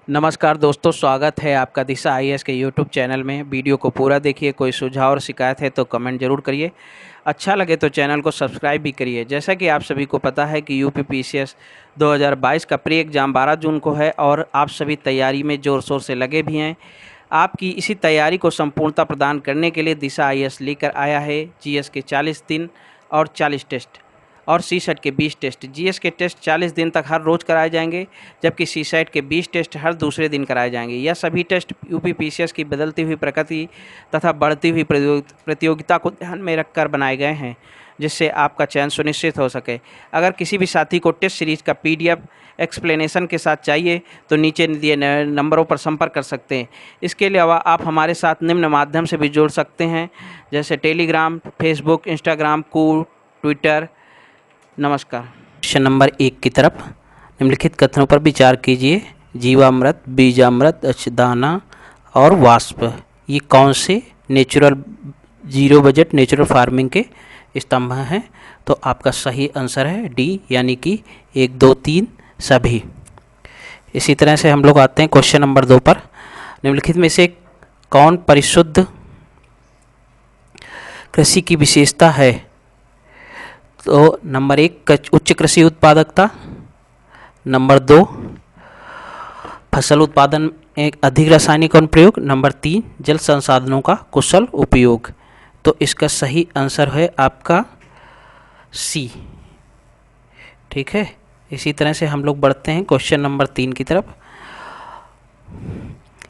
नमस्कार दोस्तों, स्वागत है आपका दिशा आईएएस के यूट्यूब चैनल में। वीडियो को पूरा देखिए। कोई सुझाव और शिकायत है तो कमेंट ज़रूर करिए। अच्छा लगे तो चैनल को सब्सक्राइब भी करिए। जैसा कि आप सभी को पता है कि यूपी पीसीएस 2022 का प्री एग्ज़ाम 12 जून को है और आप सभी तैयारी में ज़ोर शोर से लगे भी हैं। आपकी इसी तैयारी को संपूर्णता प्रदान करने के लिए दिशा आईएएस लेकर आया है जीएस के 40 दिन और 40 टेस्ट और सीसेट के 20 टेस्ट। जीएस के टेस्ट 40 दिन तक हर रोज़ कराए जाएंगे, जबकि सीसेट के 20 टेस्ट हर दूसरे दिन कराए जाएंगे। यह सभी टेस्ट यूपी पीसीएस की बदलती हुई प्रकृति तथा बढ़ती हुई प्रतियोगिता को ध्यान में रखकर बनाए गए हैं, जिससे आपका चयन सुनिश्चित हो सके। अगर किसी भी साथी को टेस्ट सीरीज का पीडीएफ एक्सप्लेनेशन के साथ चाहिए तो नीचे दिए नंबरों पर संपर्क कर सकते हैं। इसके अलावा आप हमारे साथ निम्न माध्यम से भी जुड़ सकते हैं, जैसे Telegram, Facebook, Instagram, cool, Twitter. नमस्कार। क्वेश्चन नंबर 1 की तरफ निम्नलिखित कथनों पर विचार कीजिए। जीवामृत, बीजामृत, अच्छदाना और वाष्प ये कौन से natural zero budget natural farming के स्तंभ हैं? तो आपका सही आंसर है डी, यानी कि 1, 2, 3 सभी। इसी तरह से हम लोग आते हैं क्वेश्चन नंबर 2 पर। निम्नलिखित में से कौन परिशुद्ध कृषि की विशेषता है? तो नंबर 1 उच्च कृषि उत्पादकता, नंबर 2 फसल उत्पादन एक अधिक रासायनिक अनुप्रयोग, नंबर 3 जल संसाधनों का कुशल उपयोग। तो इसका सही आंसर है आपका सी। ठीक है। इसी तरह से हम लोग बढ़ते हैं क्वेश्चन नंबर 3 की तरफ।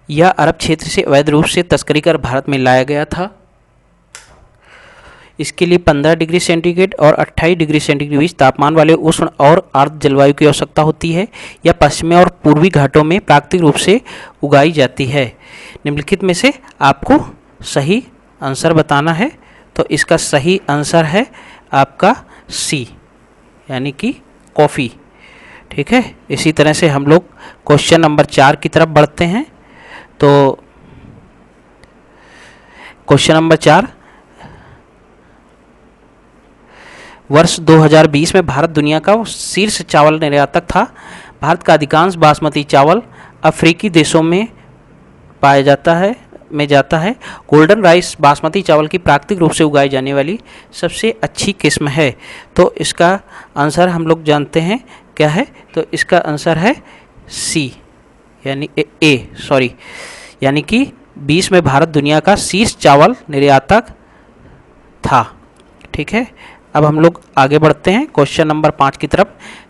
यह अरब क्षेत्र से अवैध रूप से तस्करी कर भारत में लाया गया था। इसके लिए 15 डिग्री सेंटीग्रेड और 28 डिग्री सेंटीग्रेड के बीच तापमान वाले उष्ण और आर्द्र जलवायु की आवश्यकता होती है। यह पश्चिमी और पूर्वी घाटों में प्राकृतिक रूप से उगाई जाती है। निम्नलिखित में से आपको सही आंसर बताना है। तो इसका सही आंसर है आपका सी, यानी कि कॉफ़ी। ठीक है। इसी तरह से हम लोग क्वेश्चन नंबर 4 की तरफ बढ़ते हैं। तो क्वेश्चन नंबर 4, वर्ष 2020 में भारत दुनिया का शीर्ष चावल निर्यातक था। भारत का अधिकांश बासमती चावल अफ्रीकी देशों में पाया जाता है। गोल्डन राइस बासमती चावल की प्राकृतिक रूप से उगाई जाने वाली सबसे अच्छी किस्म है। तो इसका आंसर हम लोग जानते हैं क्या है? तो इसका आंसर है सी, यानी यानी कि 20 में भारत दुनिया का शीर्ष चावल निर्यातक था। ठीक है। अब हम लोग आगे बढ़ते हैं क्वेश्चन नंबर 5 की तरफ।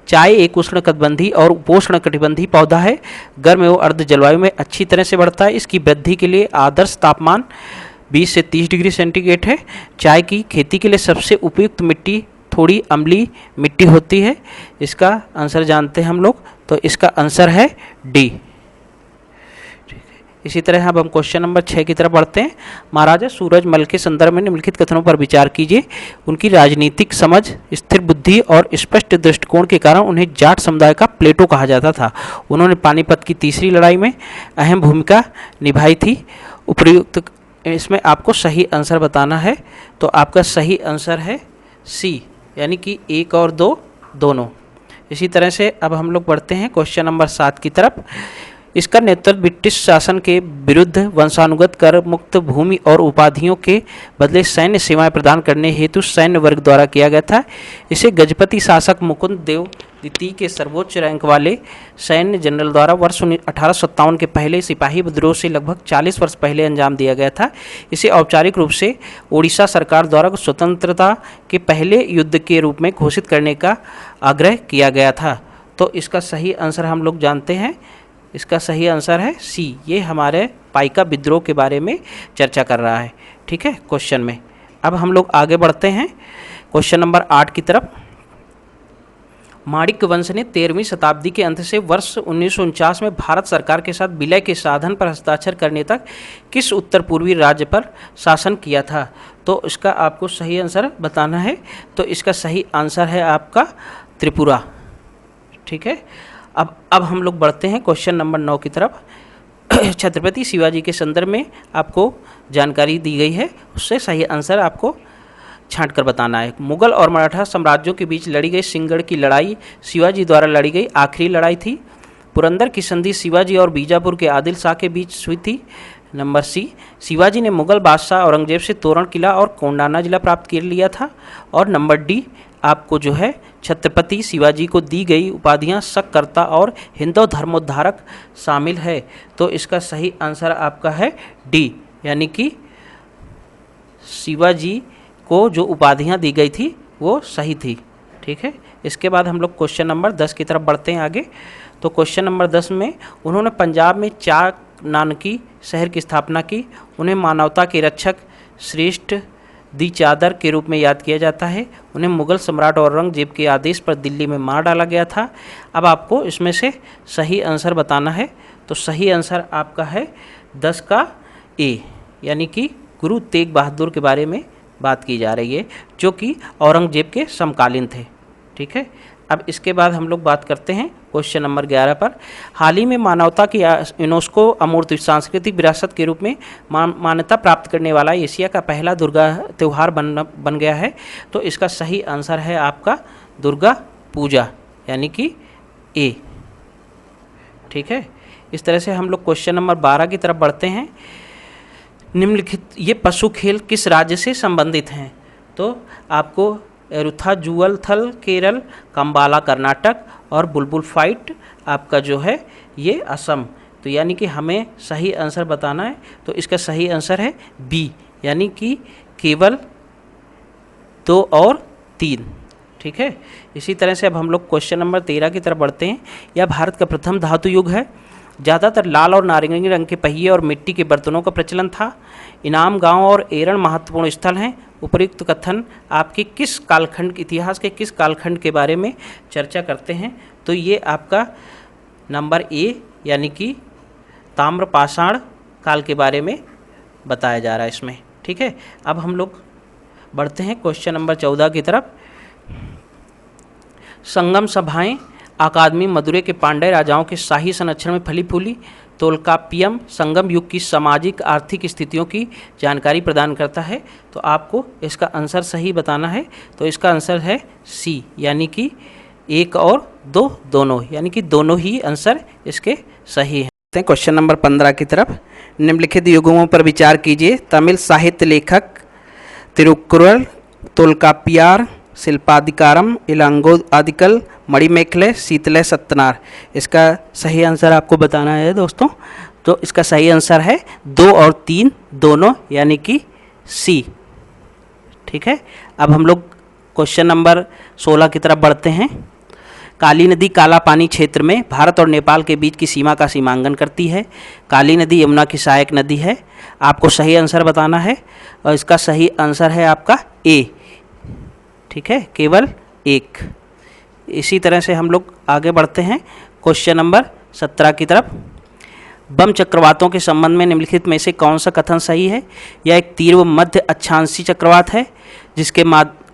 चाय एक उष्णकटिबंधीय और उपोष्णकटिबंधीय पौधा है। गर्म एवं अर्ध जलवायु में अच्छी तरह से बढ़ता है। इसकी वृद्धि के लिए आदर्श तापमान 20 से 30 डिग्री सेंटीग्रेड है। चाय की खेती के लिए सबसे उपयुक्त मिट्टी थोड़ी अम्लीय मिट्टी होती है। इसका आंसर जानते हैं हम लोग। तो इसका आंसर है डी। इसी तरह अब हम क्वेश्चन नंबर 6 की तरफ बढ़ते हैं। महाराजा सूरजमल के संदर्भ में निम्नलिखित कथनों पर विचार कीजिए। उनकी राजनीतिक समझ, स्थिर बुद्धि और स्पष्ट दृष्टिकोण के कारण उन्हें जाट समुदाय का प्लेटो कहा जाता था। उन्होंने पानीपत की तीसरी लड़ाई में अहम भूमिका निभाई थी। उपयुक्त इसमें आपको सही आंसर बताना है। तो आपका सही आंसर है सी, यानी कि 1 और 2 दोनों। इसी तरह से अब हम लोग बढ़ते हैं क्वेश्चन नंबर 7 की तरफ। इसका नेतृत्व ब्रिटिश शासन के विरुद्ध वंशानुगत कर मुक्त भूमि और उपाधियों के बदले सैन्य सेवाएं प्रदान करने हेतु सैन्य वर्ग द्वारा किया गया था। इसे गजपति शासक मुकुंद देव द्वितीय के सर्वोच्च रैंक वाले सैन्य जनरल द्वारा वर्ष 1857 के पहले सिपाही विद्रोह से लगभग 40 वर्ष पहले अंजाम दिया गया था। इसे औपचारिक रूप से ओडिशा सरकार द्वारा स्वतंत्रता के पहले युद्ध के रूप में घोषित करने का आग्रह किया गया था। तो इसका सही आंसर हम लोग जानते हैं। इसका सही आंसर है सी। ये हमारे पाइका विद्रोह के बारे में चर्चा कर रहा है। ठीक है क्वेश्चन में। अब हम लोग आगे बढ़ते हैं क्वेश्चन नंबर 8 की तरफ। माणिक्य वंश ने 13वीं शताब्दी के अंत से वर्ष 1949 में भारत सरकार के साथ विलय के साधन पर हस्ताक्षर करने तक किस उत्तर पूर्वी राज्य पर शासन किया था? तो इसका आपको सही आंसर बताना है। तो इसका सही आंसर है आपका त्रिपुरा। ठीक है। अब हम लोग बढ़ते हैं क्वेश्चन नंबर 9 की तरफ। छत्रपति शिवाजी के संदर्भ में आपको जानकारी दी गई है, उससे सही आंसर आपको छांट कर बताना है। मुगल और मराठा साम्राज्यों के बीच लड़ी गई सिंहगढ़ की लड़ाई शिवाजी द्वारा लड़ी गई आखिरी लड़ाई थी। पुरंदर की संधि शिवाजी और बीजापुर के आदिल शाह के बीच हुई थी। नंबर सी, शिवाजी ने मुगल बादशाह औरंगजेब से तोरण किला और कोंडाना जिला प्राप्त कर लिया था। और नंबर डी, आपको जो है छत्रपति शिवाजी को दी गई उपाधियां शककर्ता और हिंदू धर्मोद्धारक शामिल है। तो इसका सही आंसर आपका है डी, यानी कि शिवाजी को जो उपाधियां दी गई थी वो सही थी। ठीक है, इसके बाद हम लोग क्वेश्चन नंबर 10 की तरफ बढ़ते हैं आगे। तो क्वेश्चन नंबर 10 में उन्होंने पंजाब में चाक नानकी शहर की स्थापना की। उन्हें मानवता के रक्षक, श्रेष्ठ दी चादर के रूप में याद किया जाता है। उन्हें मुगल सम्राट औरंगजेब के आदेश पर दिल्ली में मार डाला गया था। अब आपको इसमें से सही आंसर बताना है। तो सही आंसर आपका है 10 का ए, यानी कि गुरु तेग बहादुर के बारे में बात की जा रही है, जो कि औरंगजेब के समकालीन थे। ठीक है, अब इसके बाद हम लोग बात करते हैं क्वेश्चन नंबर 11 पर। हाल ही में मानवता की यूनेस्को अमूर्त सांस्कृतिक विरासत के रूप में मान्यता प्राप्त करने वाला एशिया का पहला दुर्गा त्यौहार बन गया है। तो इसका सही आंसर है आपका दुर्गा पूजा, यानी कि ए। ठीक है, इस तरह से हम लोग क्वेश्चन नंबर 12 की तरफ बढ़ते हैं। निम्नलिखित ये पशु खेल किस राज्य से संबंधित हैं? तो आपको एरुथा जुअल थल केरल, कंबाला कर्नाटक और बुलबुल फाइट आपका जो है ये असम। तो यानी कि हमें सही आंसर बताना है। तो इसका सही आंसर है बी, यानी कि केवल 2 और 3। ठीक है, इसी तरह से अब हम लोग क्वेश्चन नंबर 13 की तरफ बढ़ते हैं। यह भारत का प्रथम धातु युग है। ज़्यादातर लाल और नारंगी रंग के पहिए और मिट्टी के बर्तनों का प्रचलन था। इनाम गांव और एरण महत्वपूर्ण स्थल हैं। उपयुक्त कथन आपके किस कालखंड, इतिहास के किस कालखंड के बारे में चर्चा करते हैं? तो ये आपका नंबर ए, यानी कि ताम्रपाषाण काल के बारे में बताया जा रहा है इसमें। ठीक है, अब हम लोग बढ़ते हैं क्वेश्चन नंबर 14 की तरफ। संगम सभाएं अकादमी मदुरै के पांड्य राजाओं के शाही संरक्षण में फली फूली। तोल्काप्पियम संगम युग की सामाजिक आर्थिक स्थितियों की जानकारी प्रदान करता है। तो आपको इसका आंसर सही बताना है। तो इसका आंसर है सी, यानी कि 1 और 2 दोनों, यानी कि दोनों ही आंसर इसके सही हैं। क्वेश्चन नंबर 15 की तरफ। निम्नलिखित युगों पर विचार कीजिए। तमिल साहित्य लेखक तिरुक्कुरल, तोल्काप्पियार, शिल्पाधिकारम, इलांगो आदिकल, मणिमेखले, शीतले सत्तनार। इसका सही आंसर आपको बताना है दोस्तों। तो इसका सही आंसर है 2 और 3 दोनों, यानी कि सी। ठीक है, अब हम लोग क्वेश्चन नंबर 16 की तरफ बढ़ते हैं। काली नदी काला पानी क्षेत्र में भारत और नेपाल के बीच की सीमा का सीमांकन करती है। काली नदी यमुना की सहायक नदी है। आपको सही आंसर बताना है और इसका सही आंसर है आपका ए। ठीक है, केवल 1। इसी तरह से हम लोग आगे बढ़ते हैं क्वेश्चन नंबर 17 की तरफ। बम चक्रवातों के संबंध में निम्नलिखित में से कौन सा कथन सही है? यह एक तीव्र मध्य अक्षांशी चक्रवात है जिसके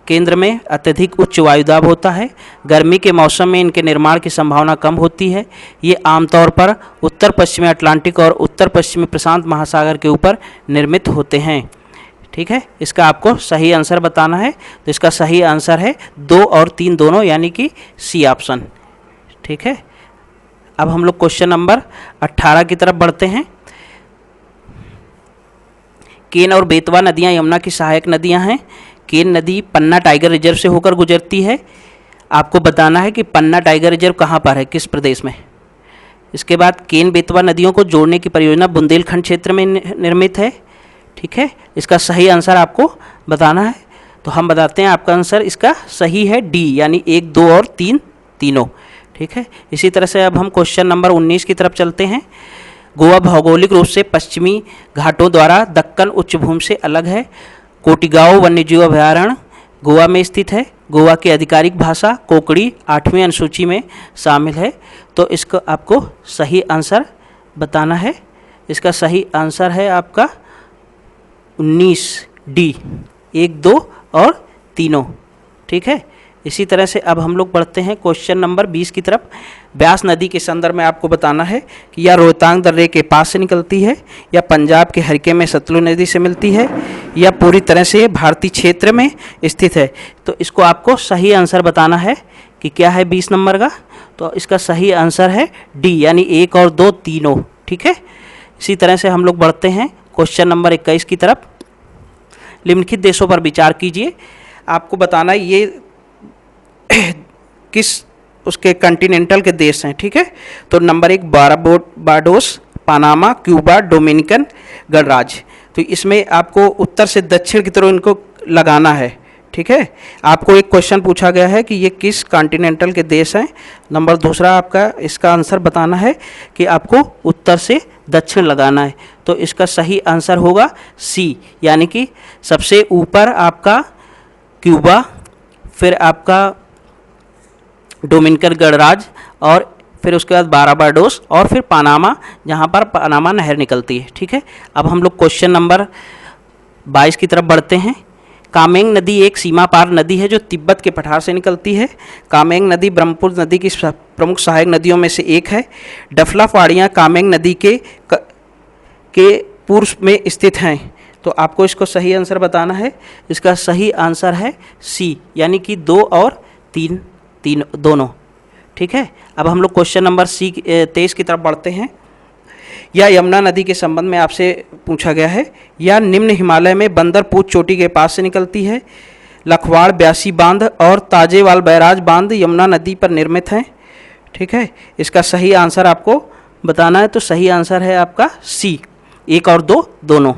केंद्र में अत्यधिक उच्च वायुदाब होता है। गर्मी के मौसम में इनके निर्माण की संभावना कम होती है। ये आमतौर पर उत्तर पश्चिमी अटलांटिक और उत्तर पश्चिमी प्रशांत महासागर के ऊपर निर्मित होते हैं। ठीक है, इसका आपको सही आंसर बताना है। तो इसका सही आंसर है 2 और 3 दोनों, यानी कि सी ऑप्शन। ठीक है, अब हम लोग क्वेश्चन नंबर 18 की तरफ बढ़ते हैं। केन और बेतवा नदियां यमुना की सहायक नदियां हैं। केन नदी पन्ना टाइगर रिजर्व से होकर गुजरती है। आपको बताना है कि पन्ना टाइगर रिजर्व कहाँ पर है, किस प्रदेश में। इसके बाद केन बेतवा नदियों को जोड़ने की परियोजना बुंदेलखंड क्षेत्र में निर्मित है। ठीक है, इसका सही आंसर आपको बताना है। तो हम बताते हैं आपका आंसर इसका सही है डी, यानी 1, 2 और 3 तीनों। ठीक है, इसी तरह से अब हम क्वेश्चन नंबर 19 की तरफ चलते हैं। गोवा भौगोलिक रूप से पश्चिमी घाटों द्वारा दक्कन उच्चभूमि से अलग है। कोटिगांव वन्यजीव अभयारण्य गोवा में स्थित है। गोवा की आधिकारिक भाषा कोंकणी 8वीं अनुसूची में शामिल है। तो इसको आपको सही आंसर बताना है। इसका सही आंसर है आपका 19 डी, 1, 2 और तीनों। ठीक है, इसी तरह से अब हम लोग बढ़ते हैं क्वेश्चन नंबर 20 की तरफ। ब्यास नदी के संदर्भ में आपको बताना है कि यह रोहतांग दर्रे के पास से निकलती है, या पंजाब के हरके में सतलुज नदी से मिलती है, या पूरी तरह से भारतीय क्षेत्र में स्थित है। तो इसको आपको सही आंसर बताना है कि क्या है 20 नंबर का। तो इसका सही आंसर है डी, यानी 1 और 2 तीनों। ठीक है, इसी तरह से हम लोग बढ़ते हैं क्वेश्चन नंबर 21 की तरफ। निम्नलिखित देशों पर विचार कीजिए। आपको बताना ये किस उसके कॉन्टिनेंटल के देश हैं। ठीक है, तो number 1 Barbados, Panama, Cuba, Dominican गणराज्य। तो इसमें आपको उत्तर से दक्षिण की तरफ इनको लगाना है। ठीक है, आपको एक क्वेश्चन पूछा गया है कि ये किस कॉन्टिनेंटल के देश हैं। नंबर दूसरा आपका इसका आंसर बताना है कि आपको उत्तर से दक्षिण लगाना है। तो इसका सही आंसर होगा सी, यानी कि सबसे ऊपर आपका क्यूबा, फिर आपका डोमिनिकन गणराज्य, और फिर उसके बाद बारबाडोस, और फिर पनामा, जहाँ पर पनामा नहर निकलती है। ठीक है, अब हम लोग क्वेश्चन नंबर 22 की तरफ बढ़ते हैं। कामेंग नदी एक सीमा पार नदी है जो तिब्बत के पठार से निकलती है। कामेंग नदी ब्रह्मपुत्र नदी की प्रमुख सहायक नदियों में से एक है। डफला पहाड़ियाँ कामेंग नदी के पूर्व में स्थित हैं। तो आपको इसको सही आंसर बताना है। इसका सही आंसर है सी, यानी कि 2 और 3 दोनों। ठीक है, अब हम लोग क्वेश्चन नंबर 23 की तरफ बढ़ते हैं। यह यमुना नदी के संबंध में आपसे पूछा गया है। यह निम्न हिमालय में बंदरपूछ चोटी के पास से निकलती है। लखवाड़, ब्यासी बांध और ताजेवाल बैराज बांध यमुना नदी पर निर्मित हैं। ठीक है, इसका सही आंसर आपको बताना है। तो सही आंसर है आपका सी, 1 और 2 दोनों।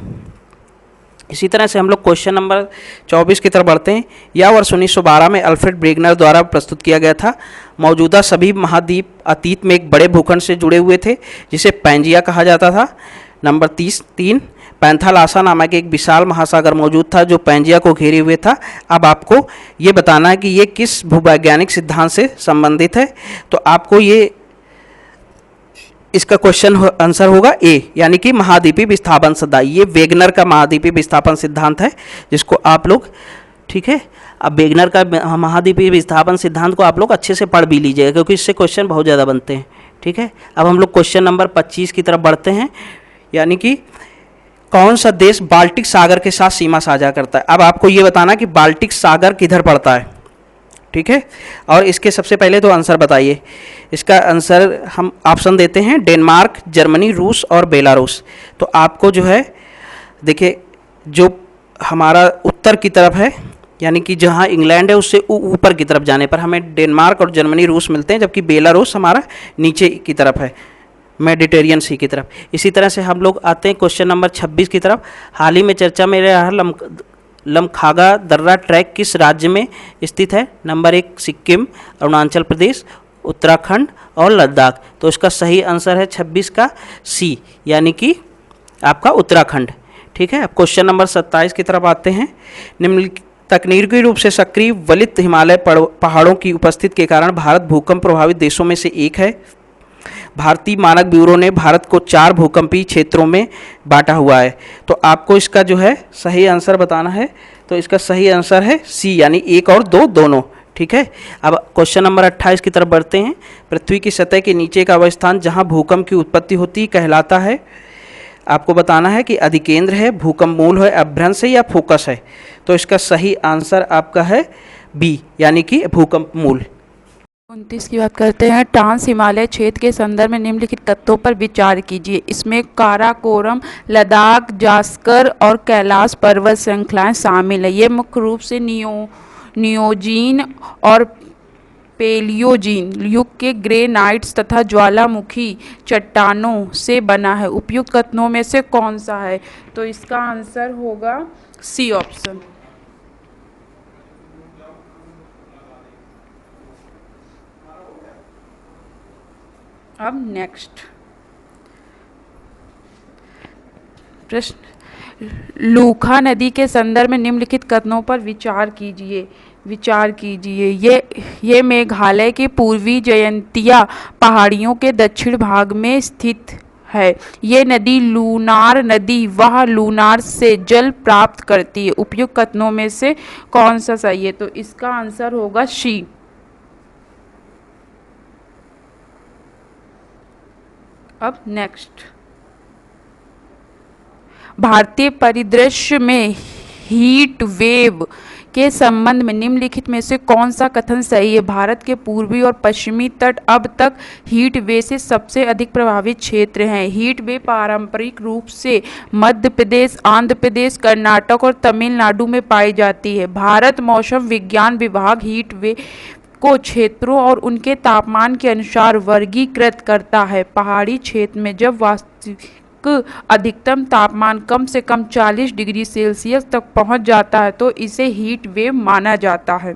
इसी तरह से हम लोग क्वेश्चन नंबर 24 की तरफ बढ़ते हैं। यह वर्ष 1912 में अल्फ्रेड वेगनर द्वारा प्रस्तुत किया गया था। मौजूदा सभी महाद्वीप अतीत में एक बड़े भूखंड से जुड़े हुए थे जिसे पैंजिया कहा जाता था। नंबर 3 पैंथालासा नामक एक विशाल महासागर मौजूद था जो पैंजिया को घेरे हुए था। अब आपको ये बताना है कि ये किस भूवैज्ञानिक सिद्धांत से संबंधित है। तो आपको ये इसका क्वेश्चन आंसर होगा ए, यानी कि महाद्वीपीय विस्थापन सिद्धांत। ये वेगनर का महाद्वीपीय विस्थापन सिद्धांत है जिसको आप लोग, ठीक है, अब वेगनर का महाद्वीपीय विस्थापन सिद्धांत को आप लोग अच्छे से पढ़ भी लीजिएगा क्योंकि इससे क्वेश्चन बहुत ज़्यादा बनते हैं। ठीक है, अब हम लोग क्वेश्चन नंबर 25 की तरफ बढ़ते हैं, यानी कि कौन सा देश बाल्टिक सागर के साथ सीमा साझा करता है। अब आपको ये बताना कि बाल्टिक सागर किधर पड़ता है। ठीक है, और इसके सबसे पहले तो आंसर बताइए। इसका आंसर हम ऑप्शन देते हैं, डेनमार्क, जर्मनी, रूस और बेलारूस। तो आपको जो है देखिए, जो हमारा उत्तर की तरफ है, यानी कि जहाँ इंग्लैंड है उससे ऊपर की तरफ जाने पर हमें डेनमार्क और जर्मनी, रूस मिलते हैं, जबकि बेलारूस हमारा नीचे की तरफ है, मेडिटेरियन सी की तरफ। इसी तरह से हम लोग आते हैं क्वेश्चन नंबर 26 की तरफ। हाल ही में चर्चा में रहा लमखागा दर्रा ट्रैक किस राज्य में स्थित है। नंबर 1 सिक्किम, अरुणाचल प्रदेश, उत्तराखंड और लद्दाख। तो इसका सही आंसर है 26 का सी, यानी कि आपका उत्तराखंड। ठीक है, अब क्वेश्चन नंबर 27 की तरफ आते हैं। निम्नलिखित तकनीकी रूप से सक्रिय वलित हिमालय पहाड़ों की उपस्थिति के कारण भारत भूकंप प्रभावित देशों में से एक है। भारतीय मानक ब्यूरो ने भारत को 4 भूकंपीय क्षेत्रों में बांटा हुआ है। तो आपको इसका जो है सही आंसर बताना है। तो इसका सही आंसर है सी, यानी 1 और 2 दोनों। ठीक है, अब क्वेश्चन नंबर 28 की तरफ बढ़ते हैं। पृथ्वी की सतह के नीचे का वह स्थान जहां भूकंप की उत्पत्ति होती कहलाता है। आपको बताना है कि अधिकेंद्र है, भूकंप मूल है, अभ्रंश है या फोकस है। तो इसका सही आंसर आपका है बी, यानी कि भूकंप मूल। 29 की बात करते हैं। ट्रांस हिमालय क्षेत्र के संदर्भ में निम्नलिखित तत्वों पर विचार कीजिए। इसमें काराकोरम, लद्दाख, जास्कर और कैलाश पर्वत श्रृंखलाएं शामिल है। ये मुख्य रूप से नियोजीन और पेलियोजीन युग के ग्रेनाइट्स तथा ज्वालामुखी चट्टानों से बना है। उपयुक्त कथनों में से कौन सा है। तो इसका आंसर होगा सी ऑप्शन। अब नेक्स्ट प्रश्न, लूखा नदी के संदर्भ में निम्नलिखित कथनों पर विचार कीजिए। ये मेघालय के पूर्वी जयंतिया पहाड़ियों के दक्षिण भाग में स्थित है। ये नदी लूनार नदी वह लूनार से जल प्राप्त करती है। उपयुक्त कथनों में से कौन सा सही है। तो इसका आंसर होगा सी। अब नेक्स्ट, भारतीय परिदृश्य में हीट वेव के संबंध में निम्नलिखित में से कौन सा कथन सही है? भारत के पूर्वी और पश्चिमी तट अब तक हीट वेव से सबसे अधिक प्रभावित क्षेत्र हैं। हीट वेव पारंपरिक रूप से मध्य प्रदेश, आंध्र प्रदेश, कर्नाटक और तमिलनाडु में पाई जाती है। भारत मौसम विज्ञान विभाग हीट वेव को क्षेत्रों और उनके तापमान के अनुसार वर्गीकृत करता है। पहाड़ी क्षेत्र में जब वास्तविक अधिकतम तापमान कम से कम 40 डिग्री सेल्सियस तक पहुंच जाता है तो इसे हीट वेव माना जाता है।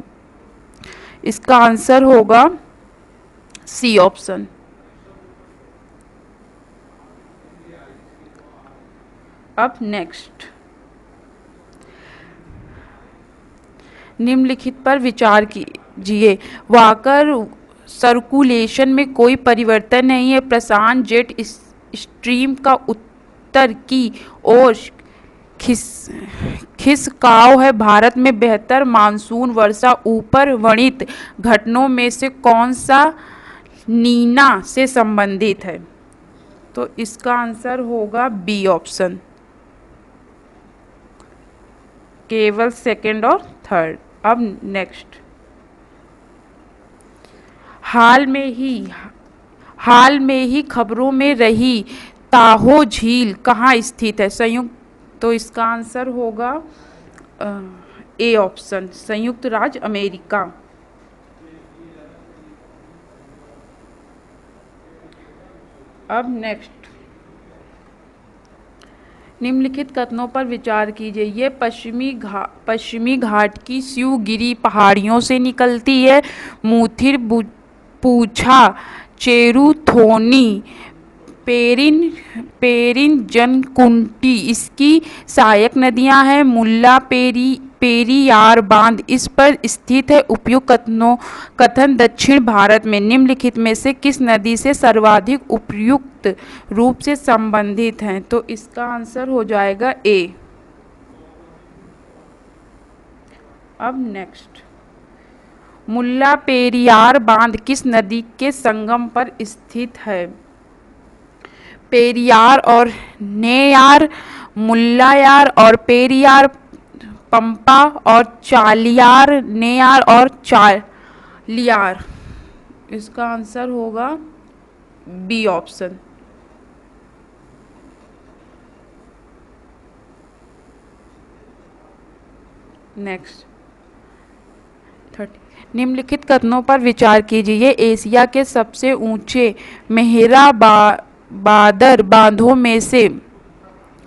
इसका आंसर होगा सी ऑप्शन। अब नेक्स्ट, निम्नलिखित पर विचार कीजिए। वाकर सर्कुलेशन में कोई परिवर्तन नहीं है। प्रशांत जेट स्ट्रीम का उत्तर की ओर खिसकाव है। भारत में बेहतर मानसून वर्षा ऊपर वर्णित घटनाओं में से कौन सा नीना से संबंधित है? तो इसका आंसर होगा बी ऑप्शन, केवल सेकंड और थर्ड। अब नेक्स्ट, हाल में ही खबरों में रही ताहो झील कहाँ स्थित है? संयुक्त, तो इसका आंसर होगा ए ऑप्शन, संयुक्त राज्य अमेरिका। अब नेक्स्ट, निम्नलिखित कथनों पर विचार कीजिए। ये पश्चिमी घाट की शिवगिरी पहाड़ियों से निकलती है। मूथिर, पूछा, चेरुथोनी, पेरिन जनकुंटी इसकी सहायक नदियां हैं। मुल्ला पेरियार बांध इस पर स्थित है। उपयुक्त कथन दक्षिण भारत में निम्नलिखित में से किस नदी से सर्वाधिक उपयुक्त रूप से संबंधित हैं? तो इसका आंसर हो जाएगा ए। अब नेक्स्ट, मुल्ला पेरियार बांध किस नदी के संगम पर स्थित है? पेरियार और नेयार, मुल्लायार और पेरियार, पंपा और चालियार, नेयार और चालियार। इसका आंसर होगा बी ऑप्शन। नेक्स्ट, 30, निम्नलिखित कथनों पर विचार कीजिए। ये एशिया के सबसे ऊंचे मेहरा बादर बांधों में से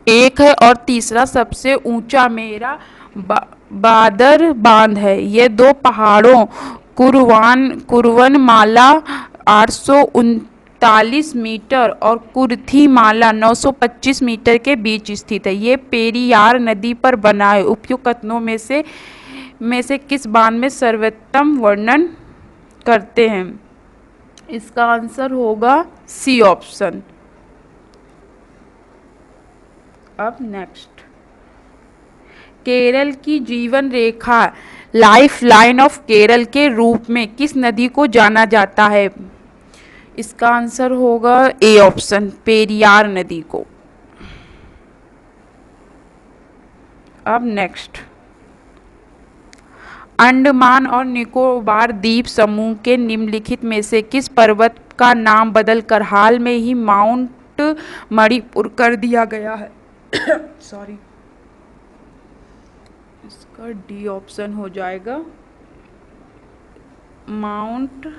एक है और तीसरा सबसे ऊंचा मेहरा बादर बांध है। ये दो पहाड़ों कुरवनमाला 839 मीटर और कुर्थीमाला 925 मीटर के बीच स्थित है। ये पेरियार नदी पर बना है। उपयुक्त कथनों में से किस बांध में सर्वोत्तम वर्णन करते हैं? इसका आंसर होगा सी ऑप्शन। अब नेक्स्ट, केरल की जीवन रेखा लाइफ लाइन ऑफ केरल के रूप में किस नदी को जाना जाता है? इसका आंसर होगा ए ऑप्शन, पेरियार नदी को। अब नेक्स्ट, अंडमान और निकोबार द्वीप समूह के निम्नलिखित में से किस पर्वत का नाम बदलकर हाल में ही माउंट मणिपुर कर दिया गया है? सॉरी, इसका डी ऑप्शन हो जाएगा, माउंट।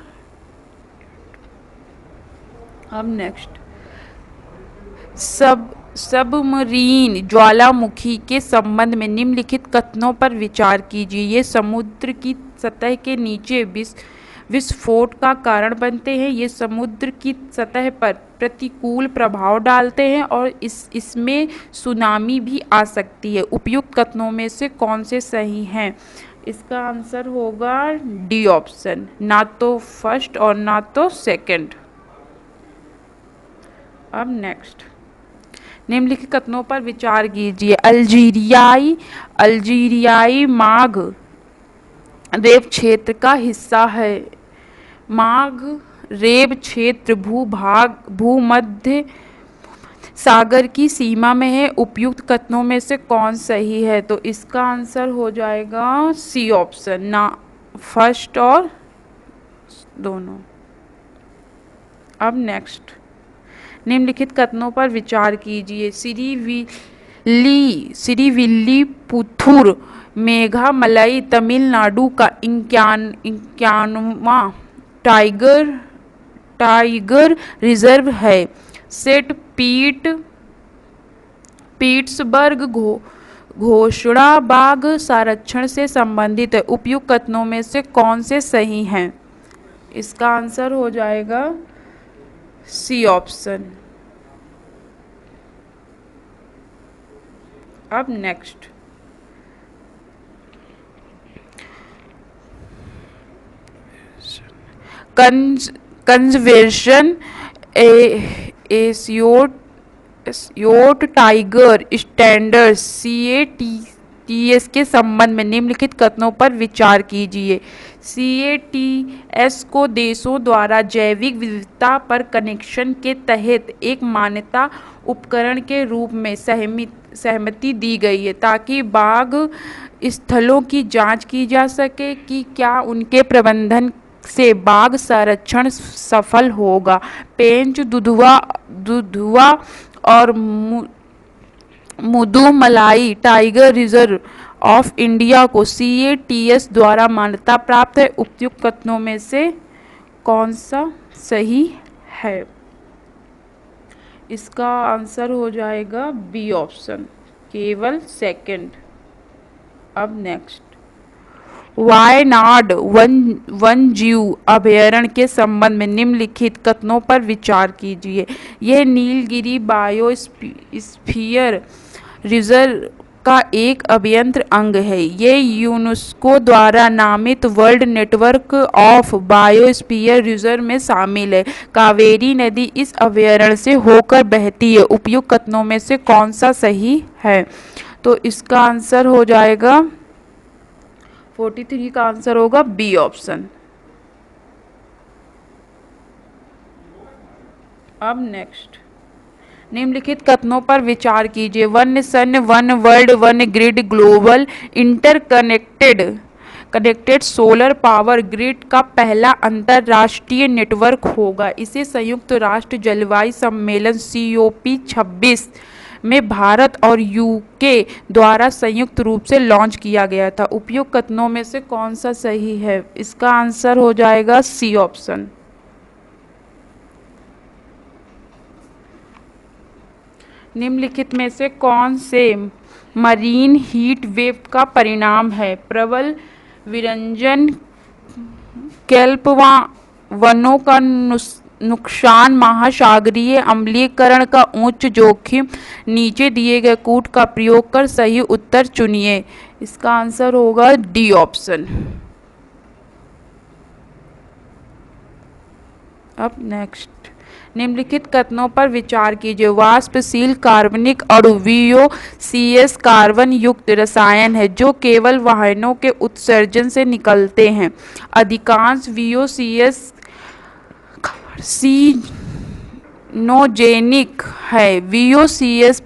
अब नेक्स्ट, सबमरीन ज्वालामुखी के संबंध में निम्नलिखित कथनों पर विचार कीजिए। ये समुद्र की सतह के नीचे विस्फोट का कारण बनते हैं। ये समुद्र की सतह पर प्रतिकूल प्रभाव डालते हैं और इसमें सुनामी भी आ सकती है। उपयुक्त कथनों में से कौन से सही हैं? इसका आंसर होगा डी ऑप्शन, ना तो फर्स्ट और ना तो सेकंड। अब नेक्स्ट, निम्नलिखित कथनों पर विचार कीजिए। अल्जीरियाई माघ रेब क्षेत्र का हिस्सा है। माघ रेब क्षेत्र भूमध्य सागर की सीमा में है। उपयुक्त कथनों में से कौन सही है? तो इसका आंसर हो जाएगा सी ऑप्शन, ना फर्स्ट और दोनों। अब नेक्स्ट, निम्नलिखित कथनों पर विचार कीजिए। श्रीविल्लीपुथुर मेघामलई तमिलनाडु का 51वां टाइगर टाइगर रिजर्व है। सेंट पीट्सबर्ग घोषणा बाघ संरक्षण से संबंधित है। उपयुक्त कथनों में से कौन से सही हैं? इसका आंसर हो जाएगा सी ऑप्शन। अब next, conservation assured tiger standard CATS के संबंध में निम्नलिखित कथनों पर विचार कीजिए। CATS को देशों द्वारा जैविक विविधता पर कनेक्शन के तहत एक मान्यता उपकरण के रूप में सहमति दी गई है ताकि बाघ स्थलों की जांच की जा सके कि क्या उनके प्रबंधन से बाघ संरक्षण सफल होगा। पेंच दुधवा और Mudumalai tiger reserve of India को CATS द्वारा मान्यता प्राप्त है। उपयुक्त कथनों में से कौन सा सही है? इसका आंसर हो जाएगा बी ऑप्शन, केवल सेकंड। अब नेक्स्ट, वायनाड वन्यजीव अभयारण्य के संबंध में निम्नलिखित कथनों पर विचार कीजिए। यह नीलगिरी बायोस्फीयर रिजर्व का एक अभियंत्र अंग है। ये यूनेस्को द्वारा नामित world network of biosphere reserve में शामिल है। कावेरी नदी इस अभयारण्य से होकर बहती है। उपयुक्त कथनों में से कौन सा सही है? तो इसका आंसर हो जाएगा 43 का आंसर होगा बी ऑप्शन। अब नेक्स्ट, निम्नलिखित कथनों पर विचार कीजिए। One sun one world one grid global connected solar power grid का पहला अंतरराष्ट्रीय नेटवर्क होगा। इसे संयुक्त राष्ट्र जलवायु सम्मेलन COP26 में भारत और UK द्वारा संयुक्त रूप से लॉन्च किया गया था। उपयुक्त कथनों में से कौन सा सही है? इसका आंसर हो जाएगा सी ऑप्शन। निम्नलिखित में से कौन से मरीन हीट वेव का परिणाम है? प्रबल विरंजन, केल्प वनों का नुकसान, महासागरीय अम्लीकरण का उच्च जोखिम। नीचे दिए गए कूट का प्रयोग कर सही उत्तर चुनिए। इसका आंसर होगा डी ऑप्शन। अब नेक्स्ट, निम्नलिखित कथनों पर विचार कीजिए। वाष्पशील कार्बनिक अणु VOCs कार्बन युक्त रसायन है जो केवल वाहनों के उत्सर्जन से निकलते हैं। अधिकांश VOCs कार्सिनोजेनिक है। VOCs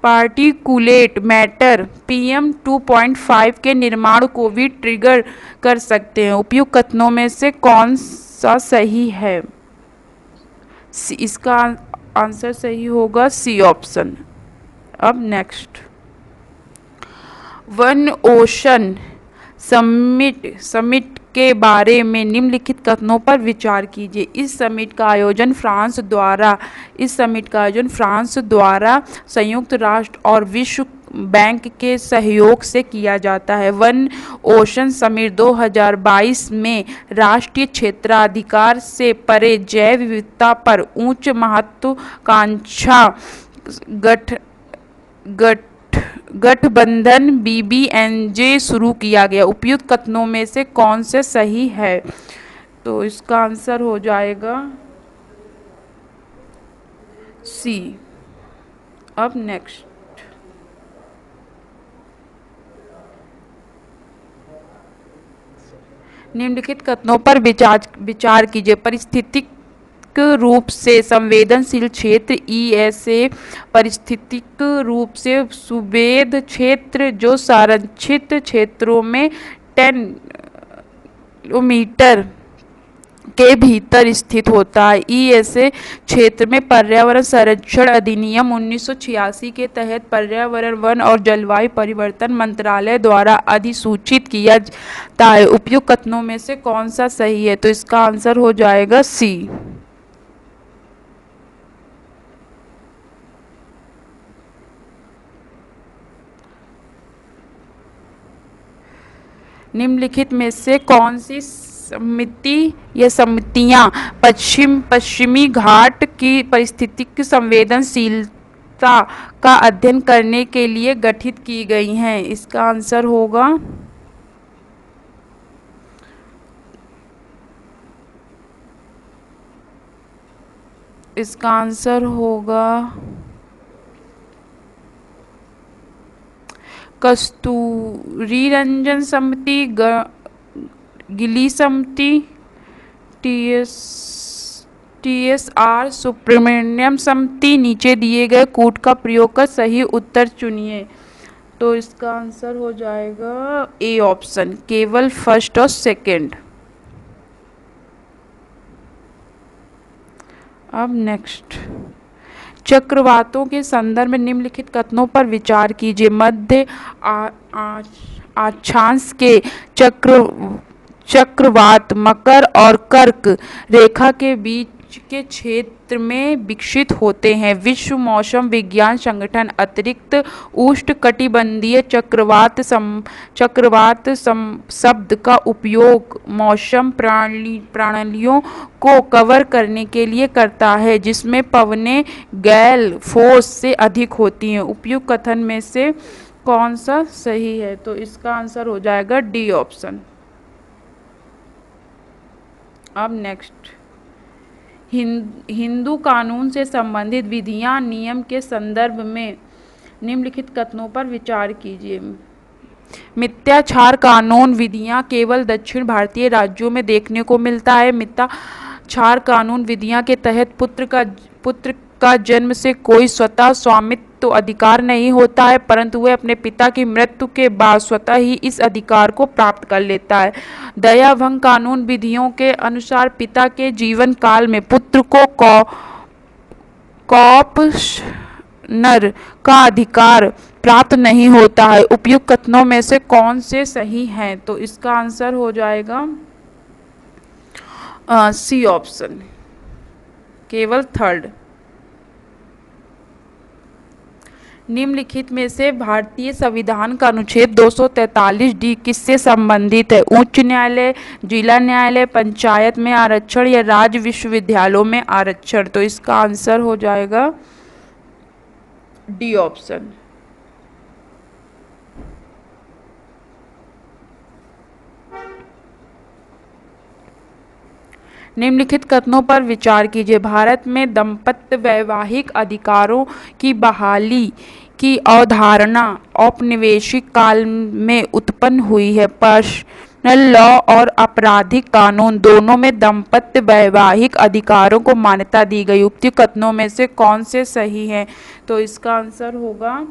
पार्टिकुलेट मैटर PM2.5 के निर्माण को भी ट्रिगर कर सकते हैं। उपयुक्त कथनों में से कौन सा सही है? इसका आंसर सही होगा सी ऑप्शन। अब नेक्स्ट, वन ओशन समिट के बारे में निम्नलिखित कथनों पर विचार कीजिए। इस समिट का आयोजन फ्रांस द्वारा संयुक्त राष्ट्र और विश्व बैंक के सहयोग से किया जाता है। वन ओशन समिट 2022 में राष्ट्रीय क्षेत्राधिकार से परे जैव विविधता पर उच्च महत्वाकांक्षा गठबंधन BBNJ शुरू किया गया। उपयुक्त कथनों में से कौन से सही है? तो इसका आंसर हो जाएगा सी। अब नेक्स्ट, निम्नलिखित कथनों पर विचार कीजिए। पारिस्थितिक रूप से संवेदनशील क्षेत्र ईएसए, पारिस्थितिक रूप से सुवेद क्षेत्र जो संरक्षित क्षेत्रों में 10 किलोमीटर के भीतर स्थित होता है। ईएसए क्षेत्र में पर्यावरण संरक्षण अधिनियम 1986 के तहत पर्यावरण, वन और जलवायु परिवर्तन मंत्रालय द्वारा अधिसूचित किया जाता है। उपयुक्त कथनों में से कौन सा सही है? तो इसका आंसर हो जाएगा सी। निम्नलिखित में से कौन सी समिति या समितियां पश्चिमी घाट की पारिस्थितिक संवेदनशीलता का अध्ययन करने के लिए गठित की गई हैं? इसका आंसर होगा कस्तूरी रंजन समिति, गिली समिति, टीएसआर सुब्रमण्यम समिति। नीचे दिए गए कूट का प्रयोग कर सही उत्तर चुनिए। तो इसका आंसर हो जाएगा ए ऑप्शन, केवल फर्स्ट और सेकंड। अब नेक्स्ट, चक्रवातों के संदर्भ में निम्नलिखित कथनों पर विचार कीजिए। मध्य अक्षांश के चक्रवात मकर और कर्क रेखा के बीच के क्षेत्र में विकसित होते हैं। विश्व मौसम विज्ञान संगठन अतिरिक्त उष्णकटिबंधीय चक्रवात शब्द का उपयोग मौसम प्रणालियों को कवर करने के लिए करता है जिसमें पवनें गैल फोर्स से अधिक होती हैं। उपयुक्त कथन में से कौन सा सही है? तो इसका आंसर हो जाएगा डी ऑप्शन। अब नेक्स्ट, हिंदू कानून से संबंधित विधियां नियम के संदर्भ में निम्नलिखित कथनों पर विचार कीजिए। मिथ्याचार कानून विधियां केवल दक्षिण भारतीय राज्यों में देखने को मिलता है। मिथ्याचार कानून विधियां के तहत पुत्र का जन्म से कोई स्वतः स्वामित्व अधिकार नहीं होता है, परंतु वह अपने पिता की मृत्यु के बाद स्वतः ही इस अधिकार को प्राप्त कर लेता है। दया भंग कानून विधियों के अनुसार पिता के जीवन काल में पुत्र को कॉपशनर का अधिकार प्राप्त नहीं होता है। उपयुक्त कथनों में से कौन से सही हैं? तो इसका आंसर हो जाएगा सी ऑप्शन, केवल थर्ड। निम्नलिखित में से भारतीय संविधान का अनुच्छेद 243 डी किससे संबंधित है? उच्च न्यायालय, जिला न्यायालय, पंचायत में आरक्षण या राज्य विश्वविद्यालयों में आरक्षण। तो इसका आंसर हो जाएगा डी ऑप्शन। निम्नलिखित कथनों पर विचार कीजिए। भारत में दाम्पत्य वैवाहिक अधिकारों की बहाली की अवधारणा औपनिवेशिक काल में उत्पन्न हुई है। पर्सनल लॉ और आपराधिक कानून दोनों में दाम्पत्य वैवाहिक अधिकारों को मान्यता दी गई। उपयुक्त कथनों में से कौन से सही हैं? तो इसका आंसर होगा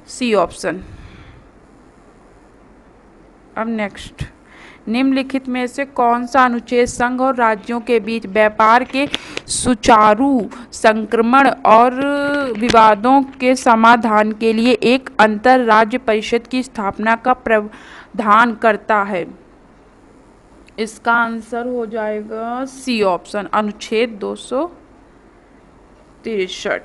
सी ऑप्शन। अब नेक्स्ट, निम्नलिखित में से कौन सा अनुच्छेद संघ और राज्यों के बीच व्यापार के सुचारू संक्रमण और विवादों के समाधान के लिए एक अंतरराज्य परिषद की स्थापना का प्रावधान करता है? इसका आंसर हो जाएगा सी ऑप्शन, अनुच्छेद 263।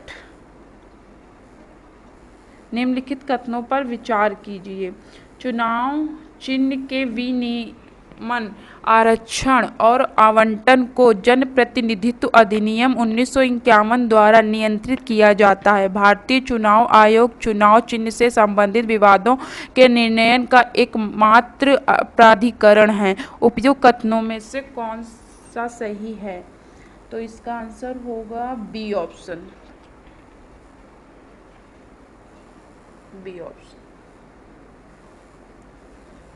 निम्नलिखित कथनों पर विचार कीजिए। चुनाव चिन्ह के विनियमन, आरक्षण और आवंटन को जनप्रतिनिधित्व अधिनियम 1951 द्वारा नियंत्रित किया जाता है। भारतीय चुनाव आयोग चुनाव चिन्ह से संबंधित विवादों के निर्णय का एकमात्र प्राधिकरण है। उपयुक्त कथनों में से कौन सा सही है? तो इसका आंसर होगा बी ऑप्शन, बी ऑप्शन।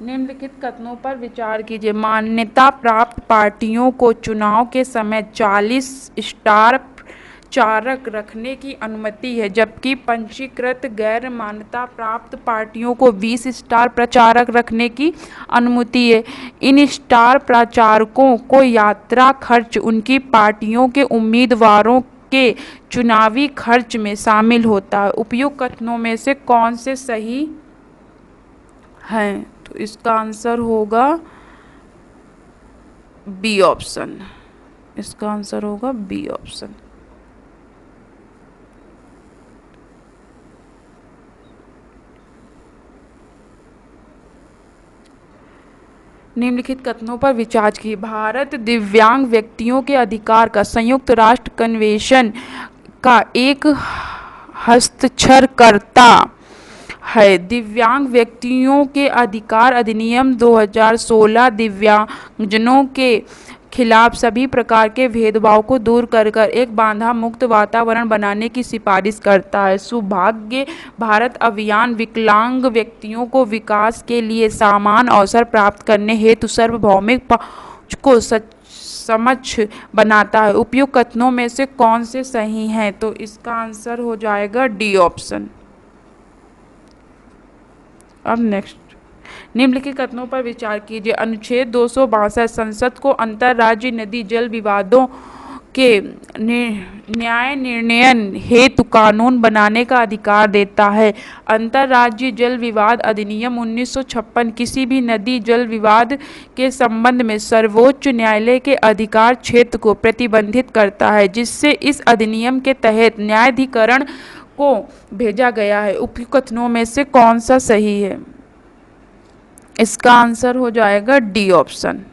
निम्नलिखित कथनों पर विचार कीजिए। मान्यता प्राप्त पार्टियों को चुनाव के समय 40 स्टार प्रचारक रखने की अनुमति है, जबकि पंजीकृत गैर मान्यता प्राप्त पार्टियों को 20 स्टार प्रचारक रखने की अनुमति है। इन स्टार प्रचारकों को यात्रा खर्च उनकी पार्टियों के उम्मीदवारों के चुनावी खर्च में शामिल होता है। उपयुक्त कथनों में से कौन से सही हैं? तो इसका आंसर होगा बी ऑप्शन। इसका आंसर होगा बी ऑप्शन। निम्नलिखित कथनों पर विचार कीजिए। भारत दिव्यांग व्यक्तियों के अधिकार का संयुक्त राष्ट्र कन्वेंशन का एक हस्ताक्षरकर्ता है। दिव्यांग व्यक्तियों के अधिकार अधिनियम 2016 दिव्यांगजनों के खिलाफ सभी प्रकार के भेदभाव को दूर कर एक बाधा मुक्त वातावरण बनाने की सिफारिश करता है। सौभाग्य भारत अभियान विकलांग व्यक्तियों को विकास के लिए समान अवसर प्राप्त करने हेतु सार्वभौमिक पहुंच को समक्ष बनाता है। उपयुक्त कथनों में से कौन से सही हैं? तो इसका आंसर हो जाएगा डी ऑप्शन। अब नेक्स्ट, निम्नलिखित कथनों पर विचार कीजिए। अनुच्छेद 262 संसद को अंतर्राज्यीय नदी जल विवादों के न्याय निर्णयन हेतु कानून बनाने का अधिकार देता है। अंतर्राज्यीय जल विवाद अधिनियम 1956 किसी भी नदी जल विवाद के संबंध में सर्वोच्च न्यायालय के अधिकार क्षेत्र को प्रतिबंधित करता है, जिससे इस अधिनियम के तहत न्यायाधिकरण को भेजा गया है। उपयुक्त कथनों में से कौन सा सही है? इसका आंसर हो जाएगा डी ऑप्शन।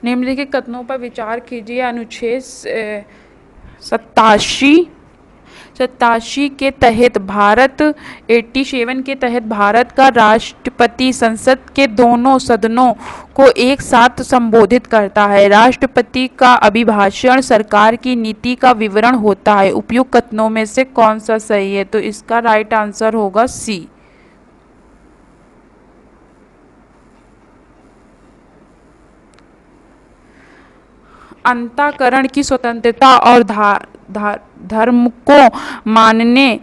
निम्नलिखित कथनों पर विचार कीजिए। अनुच्छेद 87 के तहत 87 के तहत भारत का राष्ट्रपति संसद के दोनों सदनों को एक साथ संबोधित करता है। राष्ट्रपति का अभिभाषण सरकार की नीति का विवरण होता है। उपयुक्त कथनों में से कौन सा सही है? तो इसका राइट आंसर होगा सी। अंतःकरण की स्वतंत्रता और धर्म को मानने,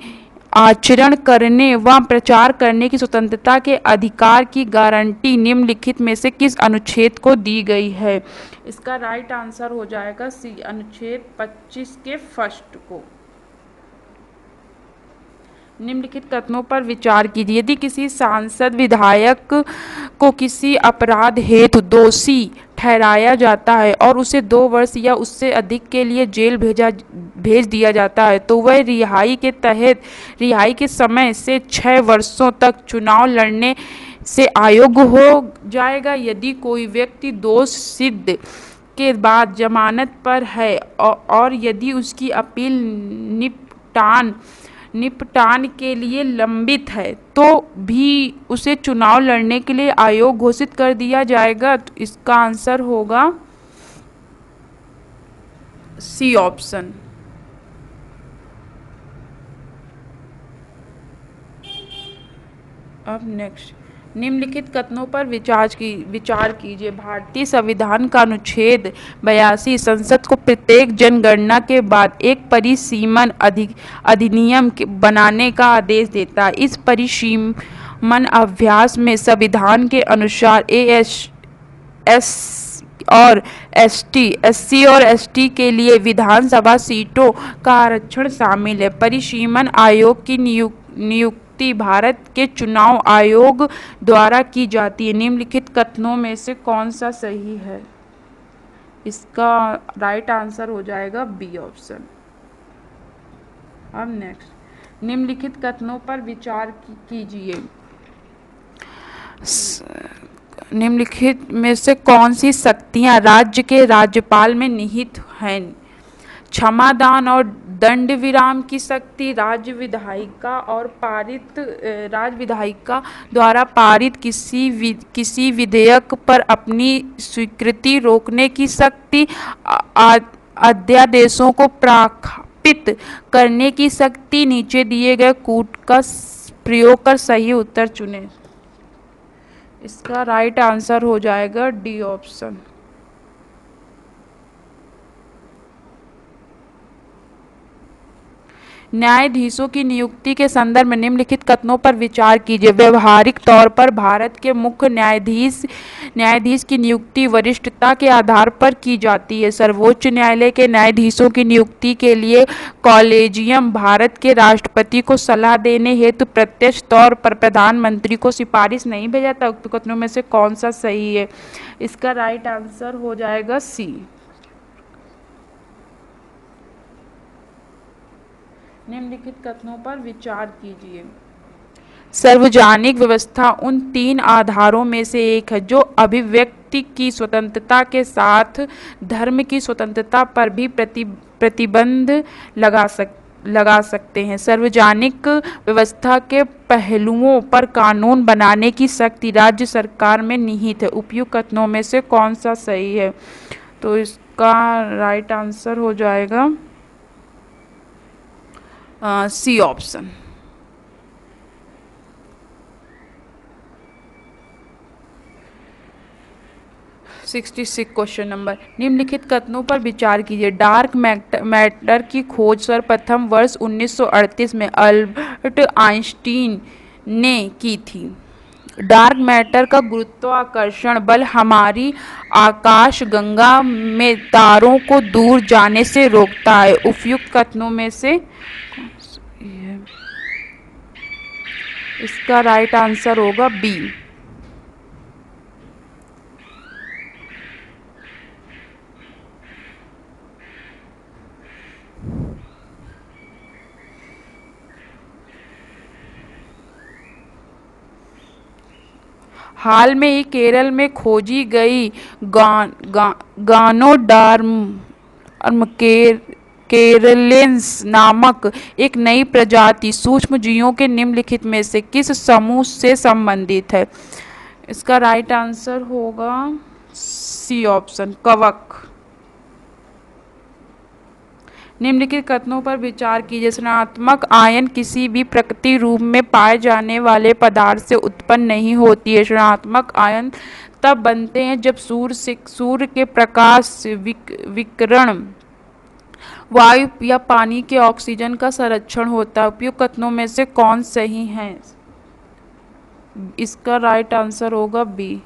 आचरण करने व प्रचार करने की स्वतंत्रता के अधिकार की गारंटी निम्नलिखित में से किस अनुच्छेद को दी गई है? इसका राइट आंसर हो जाएगा सी, अनुच्छेद 25 के फर्स्ट को। निम्नलिखित कथनों पर विचार कीजिए। यदि किसी सांसद विधायक को किसी अपराध हेतु दोषी ठहराया जाता है और उसे 2 वर्ष या उससे अधिक के लिए जेल भेज दिया जाता है, तो वह रिहाई के समय से 6 वर्षों तक चुनाव लड़ने से अयोग्य हो जाएगा। यदि कोई व्यक्ति दोष सिद्ध के बाद जमानत पर है और यदि उसकी अपील निपटान के लिए लंबित है, तो भी उसे चुनाव लड़ने के लिए अयोग्य घोषित कर दिया जाएगा। तो इसका आंसर होगा सी ऑप्शन। अब नेक्स्ट, निम्नलिखित कथनों पर विचार कीजिए। भारतीय संविधान का अनुच्छेद 82 संसद को प्रत्येक जनगणना के बाद एक परिसीमन अधिनियम बनाने का आदेश देता है। इस परिसीमन अभ्यास में संविधान के अनुसार एससी और एसटी के लिए विधानसभा सीटों का आरक्षण शामिल है। परिसीमन आयोग की नियुक्ति भारत के चुनाव आयोग द्वारा की जाती है। निम्नलिखित कथनों में से कौन सा सही है? इसका राइट आंसर हो जाएगा बी ऑप्शन। अब नेक्स्ट, निम्नलिखित कथनों पर विचार कीजिए। निम्नलिखित में से कौन सी शक्तियां राज्य के राज्यपाल में निहित हैं? क्षमादान और दंड विराम की शक्ति, राज्य विधायिका द्वारा पारित किसी विधेयक पर अपनी स्वीकृति रोकने की शक्ति अध्यादेशों को प्रख्यापित करने की शक्ति। नीचे दिए गए कूट का प्रयोग कर सही उत्तर चुनें। इसका राइट आंसर हो जाएगा डी ऑप्शन। न्यायाधीशों की नियुक्ति के संदर्भ में निम्नलिखित कथनों पर विचार कीजिए। व्यवहारिक तौर पर भारत के मुख्य न्यायाधीश की नियुक्ति वरिष्ठता के आधार पर की जाती है। सर्वोच्च न्यायालय के न्यायाधीशों की नियुक्ति के लिए कॉलेजियम भारत के राष्ट्रपति को सलाह देने हेतु प्रत्यक्ष तौर पर प्रधानमंत्री को सिफारिश नहीं भेजाता। उक्त कथनों में से कौन सा सही है? इसका राइट आंसर हो जाएगा सी। निम्नलिखित कथनों पर विचार कीजिए। सार्वजनिक व्यवस्था उन 3 आधारों में से एक है जो अभिव्यक्ति की स्वतंत्रता के साथ धर्म की स्वतंत्रता पर भी प्रतिबंध लगा सकते हैं। सार्वजनिक व्यवस्था के पहलुओं पर कानून बनाने की शक्ति राज्य सरकार में निहित है। उपयुक्त कथनों में से कौन सा सही है? तो इसका राइट आंसर हो जाएगा सी ऑप्शन। Question number. निम्नलिखित कथनों पर विचार कीजिए। डार्क मैटर की खोज सर्वप्रथम वर्ष 1938 में अल्बर्ट आइंस्टीन ने की थी। डार्क मैटर का गुरुत्वाकर्षण बल हमारी आकाशगंगा में तारों को दूर जाने से रोकता है। उपयुक्त कथनों में से इसका राइट आंसर होगा बी। हाल में ही केरल में खोजी गई गानोडार्म केरलेंस नामक एक नई प्रजाति सूक्ष्म जीवों के निम्नलिखित में से किस समूह से संबंधित है? इसका राइट आंसर होगा सी ऑप्शन, कवक। निम्नलिखित कथनों पर विचार कीजिए। ऋणात्मक आयन किसी भी प्राकृतिक रूप में पाए जाने वाले पदार्थ से उत्पन्न नहीं होती है। ऋणात्मक आयन तब बनते हैं जब सूर्य के प्रकाश से विकिरण वायु या पानी के ऑक्सीजन का संरक्षण होता है। उपयुक्त कथनों में से कौन सही है? इसका राइट आंसर होगा बी।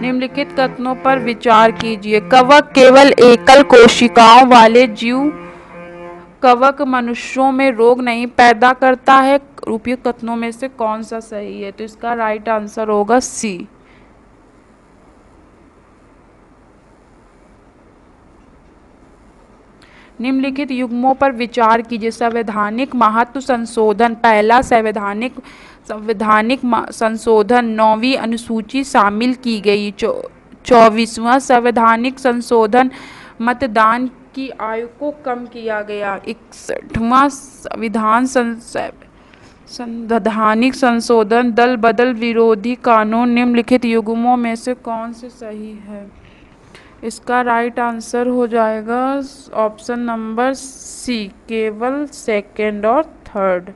निम्नलिखित कथनों पर विचार कीजिए। कवक केवल एकल कोशिकाओं वाले जीव। कवक मनुष्यों में रोग नहीं पैदा करता है। उपयुक्त कथनों में से कौन सा सही है? तो इसका राइट आंसर होगा सी। निम्नलिखित युग्मों पर विचार कीजिए। संवैधानिक महत्व संशोधन। पहला संवैधानिक संशोधन 9वीं अनुसूची शामिल की गई। 24वां संवैधानिक संशोधन मतदान की आयु को कम किया गया। 61वां संवैधानिक संशोधन दल बदल विरोधी कानून। निम्नलिखित युग्मों में से कौन से सही है? इसका राइट आंसर हो जाएगा ऑप्शन नंबर सी, केवल सेकंड और third.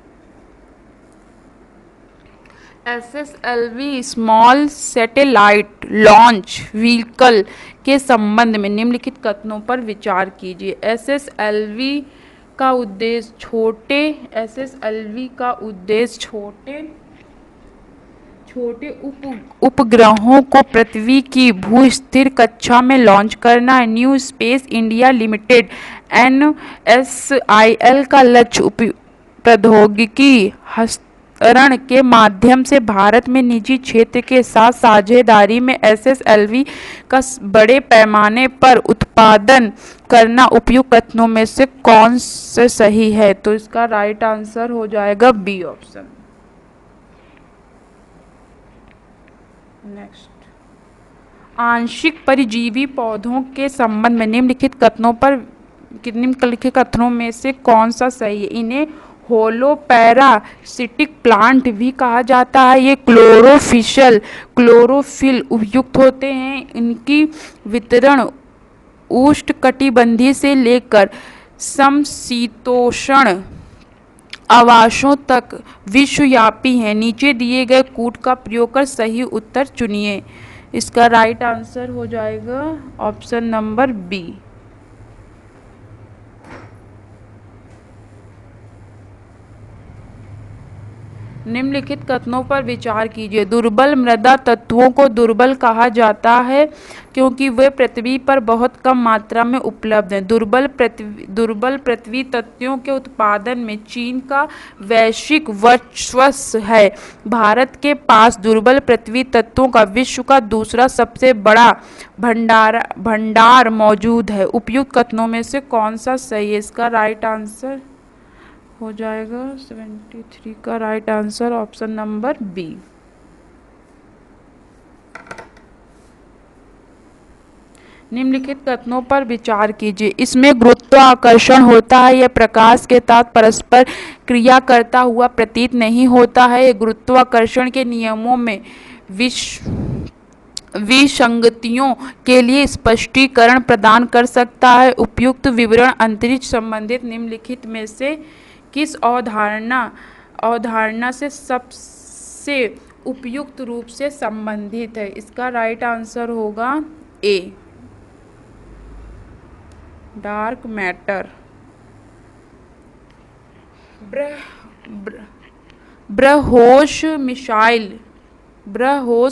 SSLV small satellite launch vehicle के संबंध में निम्नलिखित कथनों पर विचार कीजिए। SSLV का उद्देश्य छोटे उपग्रहों को पृथ्वी की भू-स्थिर कक्षा में लॉन्च करना है। New space India limited NSIL का लक्ष्य प्रौद्योगिकी हस्तांतरण के माध्यम से भारत में निजी क्षेत्र के साथ साझेदारी में SSLV का बड़े पैमाने पर उत्पादन करना। उपयुक्त कथनों में से कौन से सही है? तो इसका राइट आंसर हो जाएगा बी ऑप्शन। नेक्स्ट, आंशिक परजीवी पौधों के संबंध में निम्नलिखित कथनों में से कौन सा सही है? इन्हें होलोपैरासिटिक प्लांट भी कहा जाता है। ये क्लोरोफिल उपयुक्त होते हैं। इनकी वितरण उष्णकटिबंधीय से लेकर समशीतोष्ण आवासों तक विश्वव्यापी है। नीचे दिए गए कूट का प्रयोग कर सही उत्तर चुनिए। इसका राइट आंसर हो जाएगा ऑप्शन नंबर बी। निम्नलिखित कथनों पर विचार कीजिए। दुर्बल मृदा तत्वों को दुर्बल कहा जाता है क्योंकि वे पृथ्वी पर बहुत कम मात्रा में उपलब्ध हैं। दुर्बल पृथ्वी तत्वों के उत्पादन में चीन का वैश्विक वर्चस्व है। भारत के पास दुर्बल पृथ्वी तत्वों का विश्व का दूसरा सबसे बड़ा भंडार मौजूद है। उपयुक्त कथनों में से कौन सा सही है? इसका राइट आंसर हो जाएगा 73 का right answer option number B. निम्नलिखित कथनों पर विचार कीजिए। इसमें गुरुत्वाकर्षण होता है। यह प्रकाश के साथ परस्पर क्रिया करता हुआ प्रतीत नहीं होता है। यह गुरुत्वाकर्षण के नियमों में विसंगतियों के लिए स्पष्टीकरण प्रदान कर सकता है। उपयुक्त विवरण अंतरिक्ष संबंधित निम्नलिखित में से किस अवधारणा से सबसे उपयुक्त रूप से संबंधित है? इसका राइट आंसर होगा ए, डार्क मैटर। ब्रह्मोस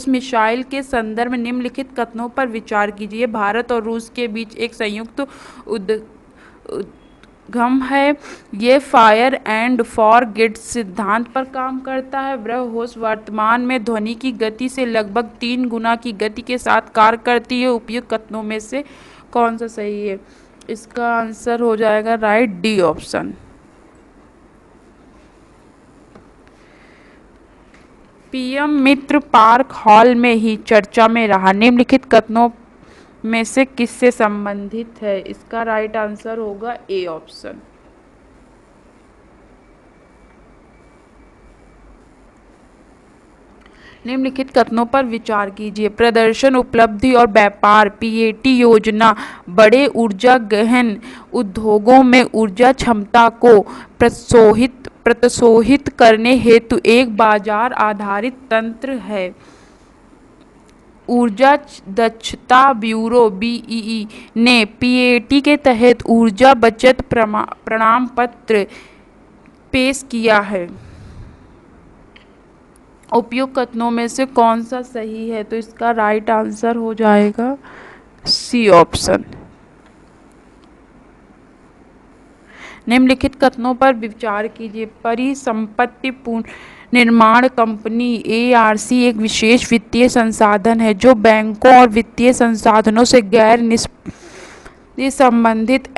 मिसाइल के संदर्भ में निम्नलिखित कथनों पर विचार कीजिए। भारत और रूस के बीच एक संयुक्त उद्यम है। ये फायर एंड फॉरगेट सिद्धांत पर काम करता है। ब्रह्मोस वर्तमान में ध्वनि की गति से लगभग 3 गुना की गति के साथ कार्य करती है। उपयुक्त कथनों में से कौन सा सही है? इसका आंसर हो जाएगा राइट डी ऑप्शन। पीएम मित्र पार्क हॉल में ही चर्चा में रहा। निम्नलिखित कथनों में से किससे संबंधित है? इसका राइट आंसर होगा ए ऑप्शन। निम्नलिखित कथनों पर विचार कीजिए। प्रदर्शन, उपलब्धि और व्यापार पीएटी योजना बड़े ऊर्जा गहन उद्योगों में ऊर्जा क्षमता को प्रोत्साहित करने हेतु एक बाजार आधारित तंत्र है। ऊर्जा दक्षता ब्यूरो बीईई ने पीएटी के तहत ऊर्जा बचत प्रमाण पत्र पेश किया है। उपयुक्त कथनों में से कौन सा सही है? तो इसका राइट आंसर हो जाएगा सी ऑप्शन। निम्नलिखित कथनों पर विचार कीजिए। परिसंपत्ति पुनर्निर्माण कंपनी एआरसी एक विशेष वित्तीय संसाधन है जो बैंकों और वित्तीय संसाधनों से गैर संबंधित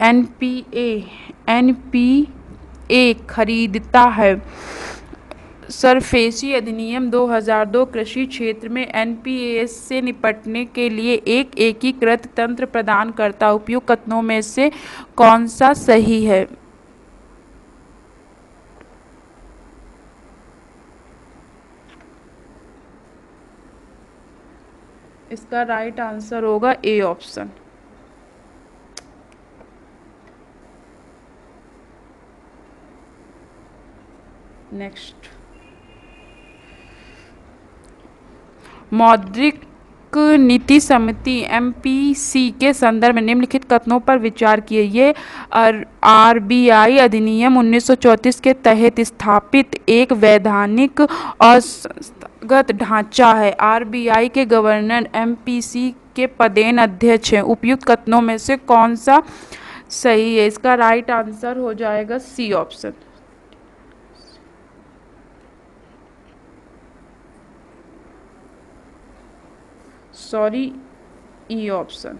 एनपीए खरीदता है। सरफेसी अधिनियम 2002 कृषि क्षेत्र में एनपीएस से निपटने के लिए एक एकीकृत तंत्र प्रदान करता है। उपयुक्त कथनों में से कौन सा सही है? इसका राइट आंसर होगा ए ऑप्शन। नेक्स्ट, मौद्रिक नीति समिति एमपीसी के संदर्भ में निम्नलिखित कथनों पर विचार किए। ये आरबीआई अधिनियम 1934 के तहत स्थापित एक वैधानिक और संस्थागत ढांचा है। आरबीआई के गवर्नर एमपीसी के पदेन अध्यक्ष हैं। उपयुक्त कथनों में से कौन सा सही है? इसका राइट आंसर हो जाएगा C option. Sorry, E option.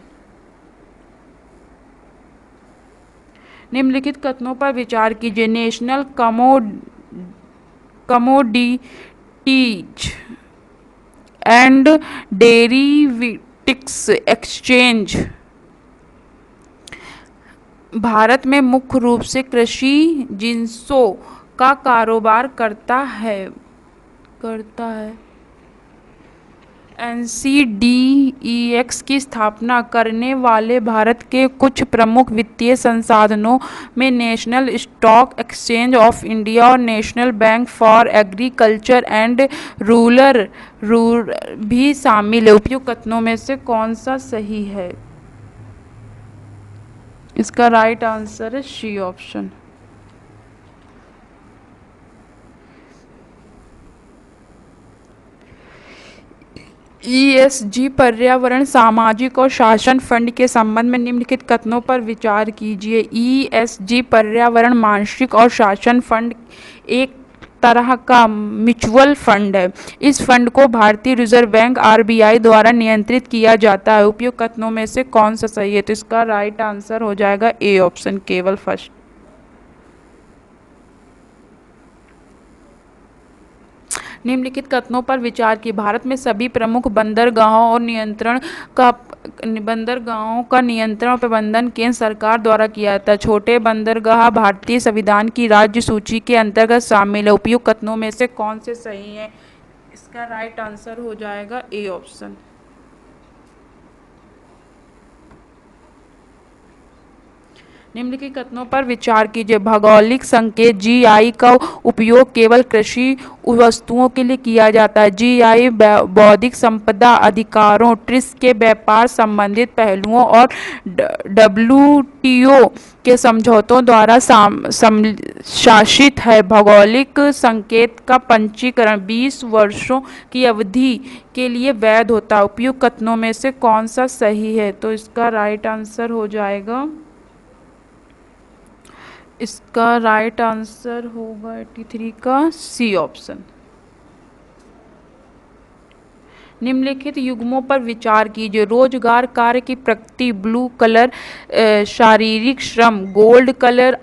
निम्नलिखित कथनों पर विचार कीजिए। National commodities and derivatives exchange Bharat में मुख्य रूप से कृषि जिन्सों का कारोबार करता है। एनसीडीईएक्स की स्थापना करने वाले भारत के कुछ प्रमुख वित्तीय संस्थानों में national stock exchange of India और national bank for agriculture and rural भी शामिल है। उपयुक्त कथनों में से कौन सा सही है? इसका राइट आंसर है सी ऑप्शन। ईएसजी पर्यावरण, सामाजिक और शासन फंड के संबंध में निम्नलिखित कथनों पर विचार कीजिए। ईएसजी पर्यावरण, मानसिक और शासन फंड एक तरह का म्यूचुअल फंड है। इस फंड को भारतीय रिजर्व बैंक आरबीआई द्वारा नियंत्रित किया जाता है। उपयुक्त कथनों में से कौन सा सही है? तो इसका राइट आंसर हो जाएगा ए ऑप्शन, केवल फर्स्ट। निम्नलिखित कथनों पर विचार की। भारत में सभी प्रमुख बंदरगाहों का नियंत्रण और प्रबंधन केंद्र सरकार द्वारा किया जाता है। छोटे बंदरगाह भारतीय संविधान की राज्य सूची के अंतर्गत शामिल है। उपयुक्त कथनों में से कौन से सही हैं? इसका राइट आंसर हो जाएगा ए ऑप्शन। निम्नलिखित कथनों पर विचार कीजिए। भौगोलिक संकेत जीआई का उपयोग केवल कृषि वस्तुओं के लिए किया जाता है। जीआई बौद्धिक संपदा अधिकारों, ट्रिप्स के व्यापार संबंधित पहलुओं और डब्ल्यूटीओ के समझौतों द्वारा शासित है। भौगोलिक संकेत का पंजीकरण 20 वर्षों की अवधि के लिए वैध होता है। उपयुक्त कथनों में से कौन सा सही है? तो इसका राइट आंसर हो जाएगा, इसका राइट आंसर होगा 83 का सी ऑप्शन। निम्नलिखित युग्मों पर विचार कीजिए। रोजगार, कार्य की प्रकृति, ब्लू कलर शारीरिक श्रम, गोल्ड कलर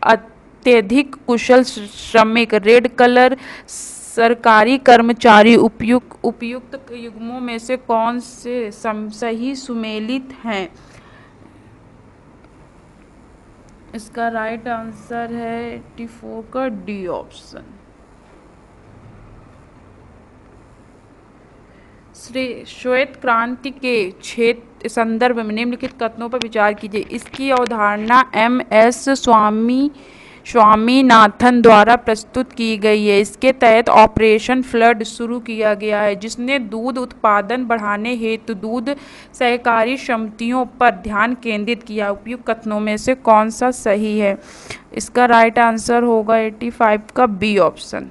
अत्यधिक कुशल श्रमिक, रेड कलर सरकारी कर्मचारी। उपयुक्त युग्मों में से कौन से सही सुमेलित हैं? इसका राइट आंसर है 84 का डी ऑप्शन। श्वेत क्रांति के संदर्भ में निम्नलिखित कथनों पर विचार कीजिए। इसकी अवधारणा एम.एस. स्वामीनाथन द्वारा प्रस्तुत की गई है। इसके तहत ऑपरेशन फ्लड शुरू किया गया है, जिसने दूध उत्पादन बढ़ाने हेतु दूध सहकारी समितियों पर ध्यान केंद्रित किया। उपयुक्त कथनों में से कौन सा सही है? इसका राइट आंसर होगा 85 का बी ऑप्शन।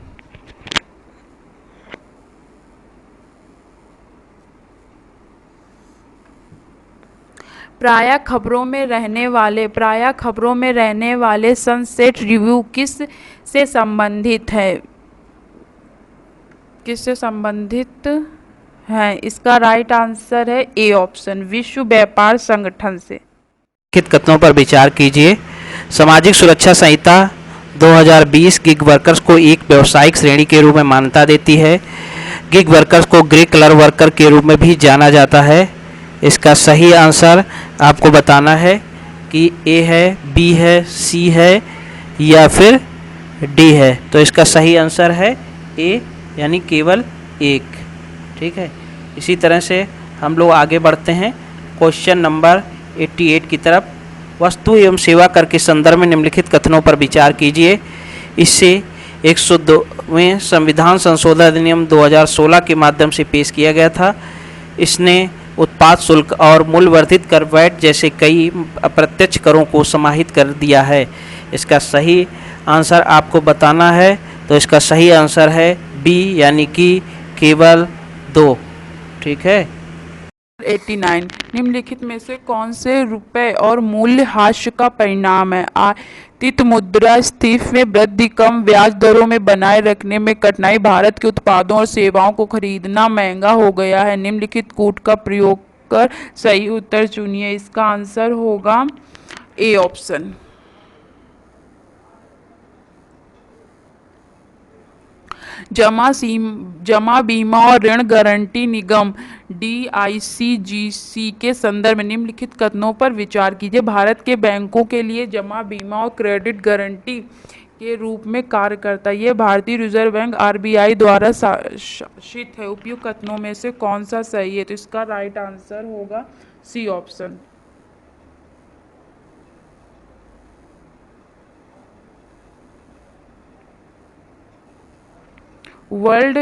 प्रायः खबरों में रहने वाले सनसेट रिव्यू किससे संबंधित है? इसका राइट आंसर है ए ऑप्शन, विश्व व्यापार संगठन से। निम्नलिखित कथनों पर विचार कीजिए। सामाजिक सुरक्षा संहिता 2020 गिग वर्कर्स को एक व्यावसायिक श्रेणी के रूप में मान्यता देती है। गिग वर्कर्स को ग्रे कलर वर्कर के रूप में भी जाना जाता है। इसका सही आंसर आपको बताना है कि ए है, बी है, सी है या फिर डी है। तो इसका सही आंसर है ए, यानी केवल एक। ठीक है, इसी तरह से हम लोग आगे बढ़ते हैं क्वेश्चन नंबर 88 की तरफ। वस्तु एवं सेवा कर के संदर्भ में निम्नलिखित कथनों पर विचार कीजिए। इससे 102वें संविधान संशोधन अधिनियम 2016 के माध्यम से पेश किया गया था। इसने उत्पाद शुल्क और मूल्य वर्धित कर वैट जैसे कई अप्रत्यक्ष करों को समाहित कर दिया है। इसका सही आंसर आपको बताना है। तो इसका सही आंसर है बी, यानी कि केवल 2। ठीक है। 89 निम्नलिखित में से कौन से रुपए और मूल्य ह्रास का परिणाम है? आयातित मुद्रास्फीति में वृद्धि, कम ब्याज दरों में बनाए रखने में कठिनाई, भारत के उत्पादों और सेवाओं को खरीदना महंगा हो गया है। निम्नलिखित कूट का प्रयोग कर सही उत्तर चुनिए। इसका आंसर होगा ए ऑप्शन। जमा बीमा और ऋण गारंटी निगम DICGC के संदर्भ में निम्नलिखित कथनों पर विचार कीजिए। भारत के बैंकों के लिए जमा बीमा और क्रेडिट गारंटी के रूप में कार्य करता है। ये भारतीय रिजर्व बैंक आरबीआई द्वारा शासित है। उपयुक्त कथनों में से कौन सा सही है? तो इसका राइट आंसर होगा C option. World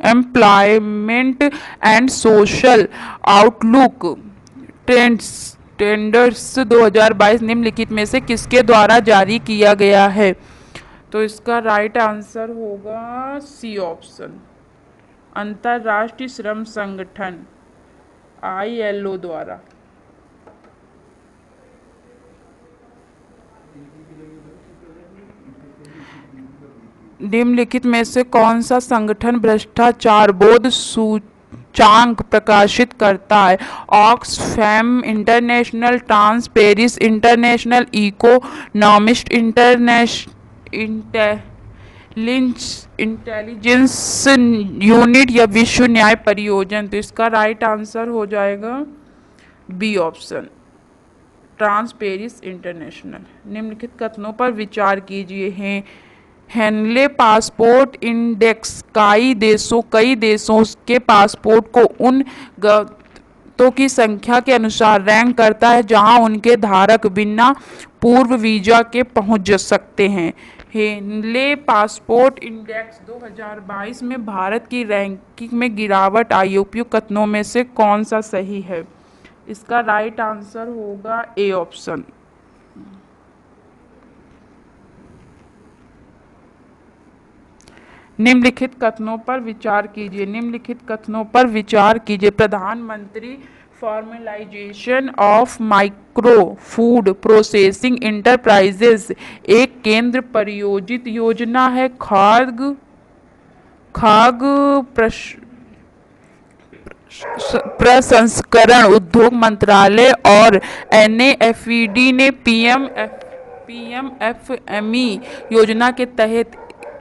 employment and social outlook trends 2022 निम्नलिखित में से किसके द्वारा जारी किया गया है? तो इसका राइट आंसर होगा सी ऑप्शन, अंतर्राष्ट्रीय श्रम संगठन ILO द्वारा। निम्नलिखित में से कौन सा संगठन भ्रष्टाचार बोध सूचांक प्रकाशित करता है? Oxfam international, transparency international, economist intelligence unit या विश्व न्याय परियोजना। तो इसका राइट आंसर हो जाएगा B option, transparency international. निम्नलिखित कथनों पर विचार कीजिए। हैं हेनले पासपोर्ट इंडेक्स कई देशों के पासपोर्ट को उन गतों की संख्या के अनुसार रैंक करता है जहां उनके धारक बिना पूर्व वीजा के पहुंच सकते हैं। हेनले पासपोर्ट इंडेक्स 2022 में भारत की रैंकिंग में गिरावट आई। उपयुक्त कथनों में से कौन सा सही है? इसका राइट आंसर होगा ए ऑप्शन। निम्नलिखित कथनों पर विचार कीजिए। प्रधानमंत्री formalisation of micro food processing enterprises एक केंद्र प्रायोजित योजना है। खाद्य प्रसंस्करण उद्योग मंत्रालय और NAFED ने PMFME योजना के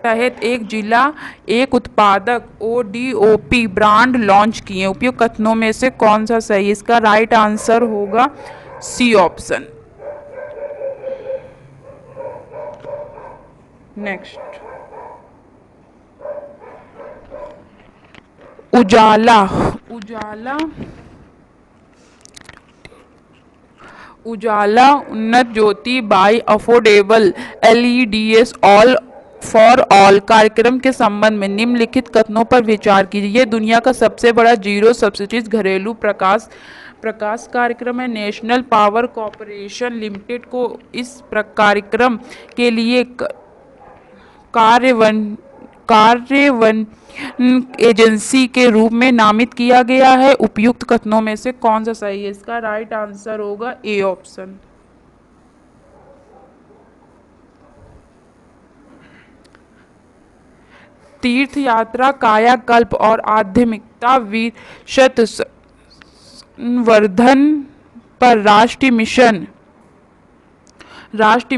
तहत एक जिला एक उत्पादक ODOP ब्रांड लॉन्च किए। उपयुक्त कथनों में से कौन सा सही? इसका राइट आंसर होगा C option. Next, Ujala Unnat Jyoti by affordable LEDs all for all कार्यक्रम के संबंध में निम्नलिखित कथनों पर विचार कीजिए। यह दुनिया का सबसे बड़ा जीरो सब्सिडीज घरेलू प्रकाश कार्यक्रम है। नेशनल पावर कॉरपोरेशन लिमिटेड को इस कार्यक्रम के लिए कार्यान्वयन एजेंसी के रूप में नामित किया गया है। उपयुक्त कथनों में से कौन सा सही है? इसका राइट आंसर होगा ए ऑप्शन। तीर्थ यात्रा, कायाकल्प और आध्यात्मिकता विशत संवर्धन पर राष्ट्रीय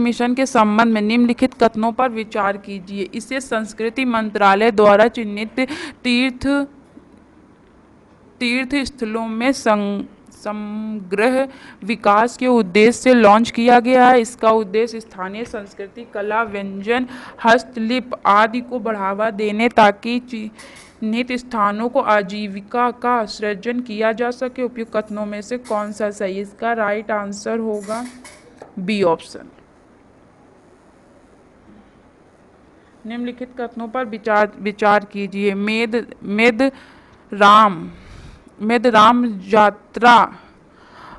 मिशन के संबंध में निम्नलिखित कथनों पर विचार कीजिए। इसे संस्कृति मंत्रालय द्वारा चिन्हित तीर्थ स्थलों में समग्र विकास के उद्देश्य से लॉन्च किया गया है। इसका उद्देश्य स्थानीय संस्कृति, कला, व्यंजन, हस्तशिल्प आदि को बढ़ावा देने ताकि चिन्हित स्थानों को आजीविका का सृजन किया जा सके। उपयुक्त कथनों में से कौन सा सही? इसका राइट आंसर होगा बी ऑप्शन। निम्नलिखित कथनों पर विचार कीजिए। मेदराम यात्रा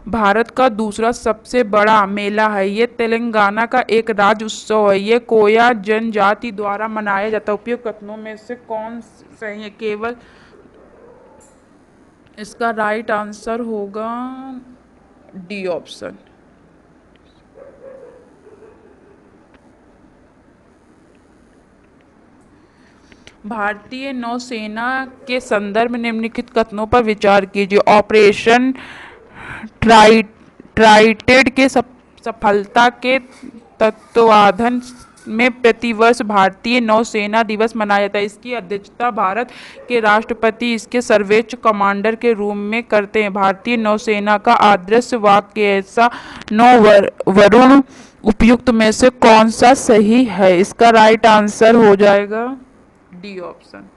भारत का दूसरा सबसे बड़ा मेला है। ये तेलंगाना का एक राज्य उत्सव है। ये कोया जनजाति द्वारा मनाया जाता है। उपयुक्त कथनों में से कौन सही है? केवल इसका राइट आंसर होगा डी ऑप्शन। भारतीय नौसेना के संदर्भ में निम्नलिखित कथनों पर विचार कीजिए। ऑपरेशन ट्राइडेंट के सफलता के तत्वावधान में प्रतिवर्ष भारतीय नौसेना दिवस मनाया जाता है। इसकी अध्यक्षता भारत के राष्ट्रपति इसके सर्वोच्च कमांडर के रूप में करते हैं। भारतीय नौसेना का आदर्श वाक्य ऐसा नौ वरुण उपयुक्त में से कौन सा सही है? इसका राइट आंसर हो जाएगा D option.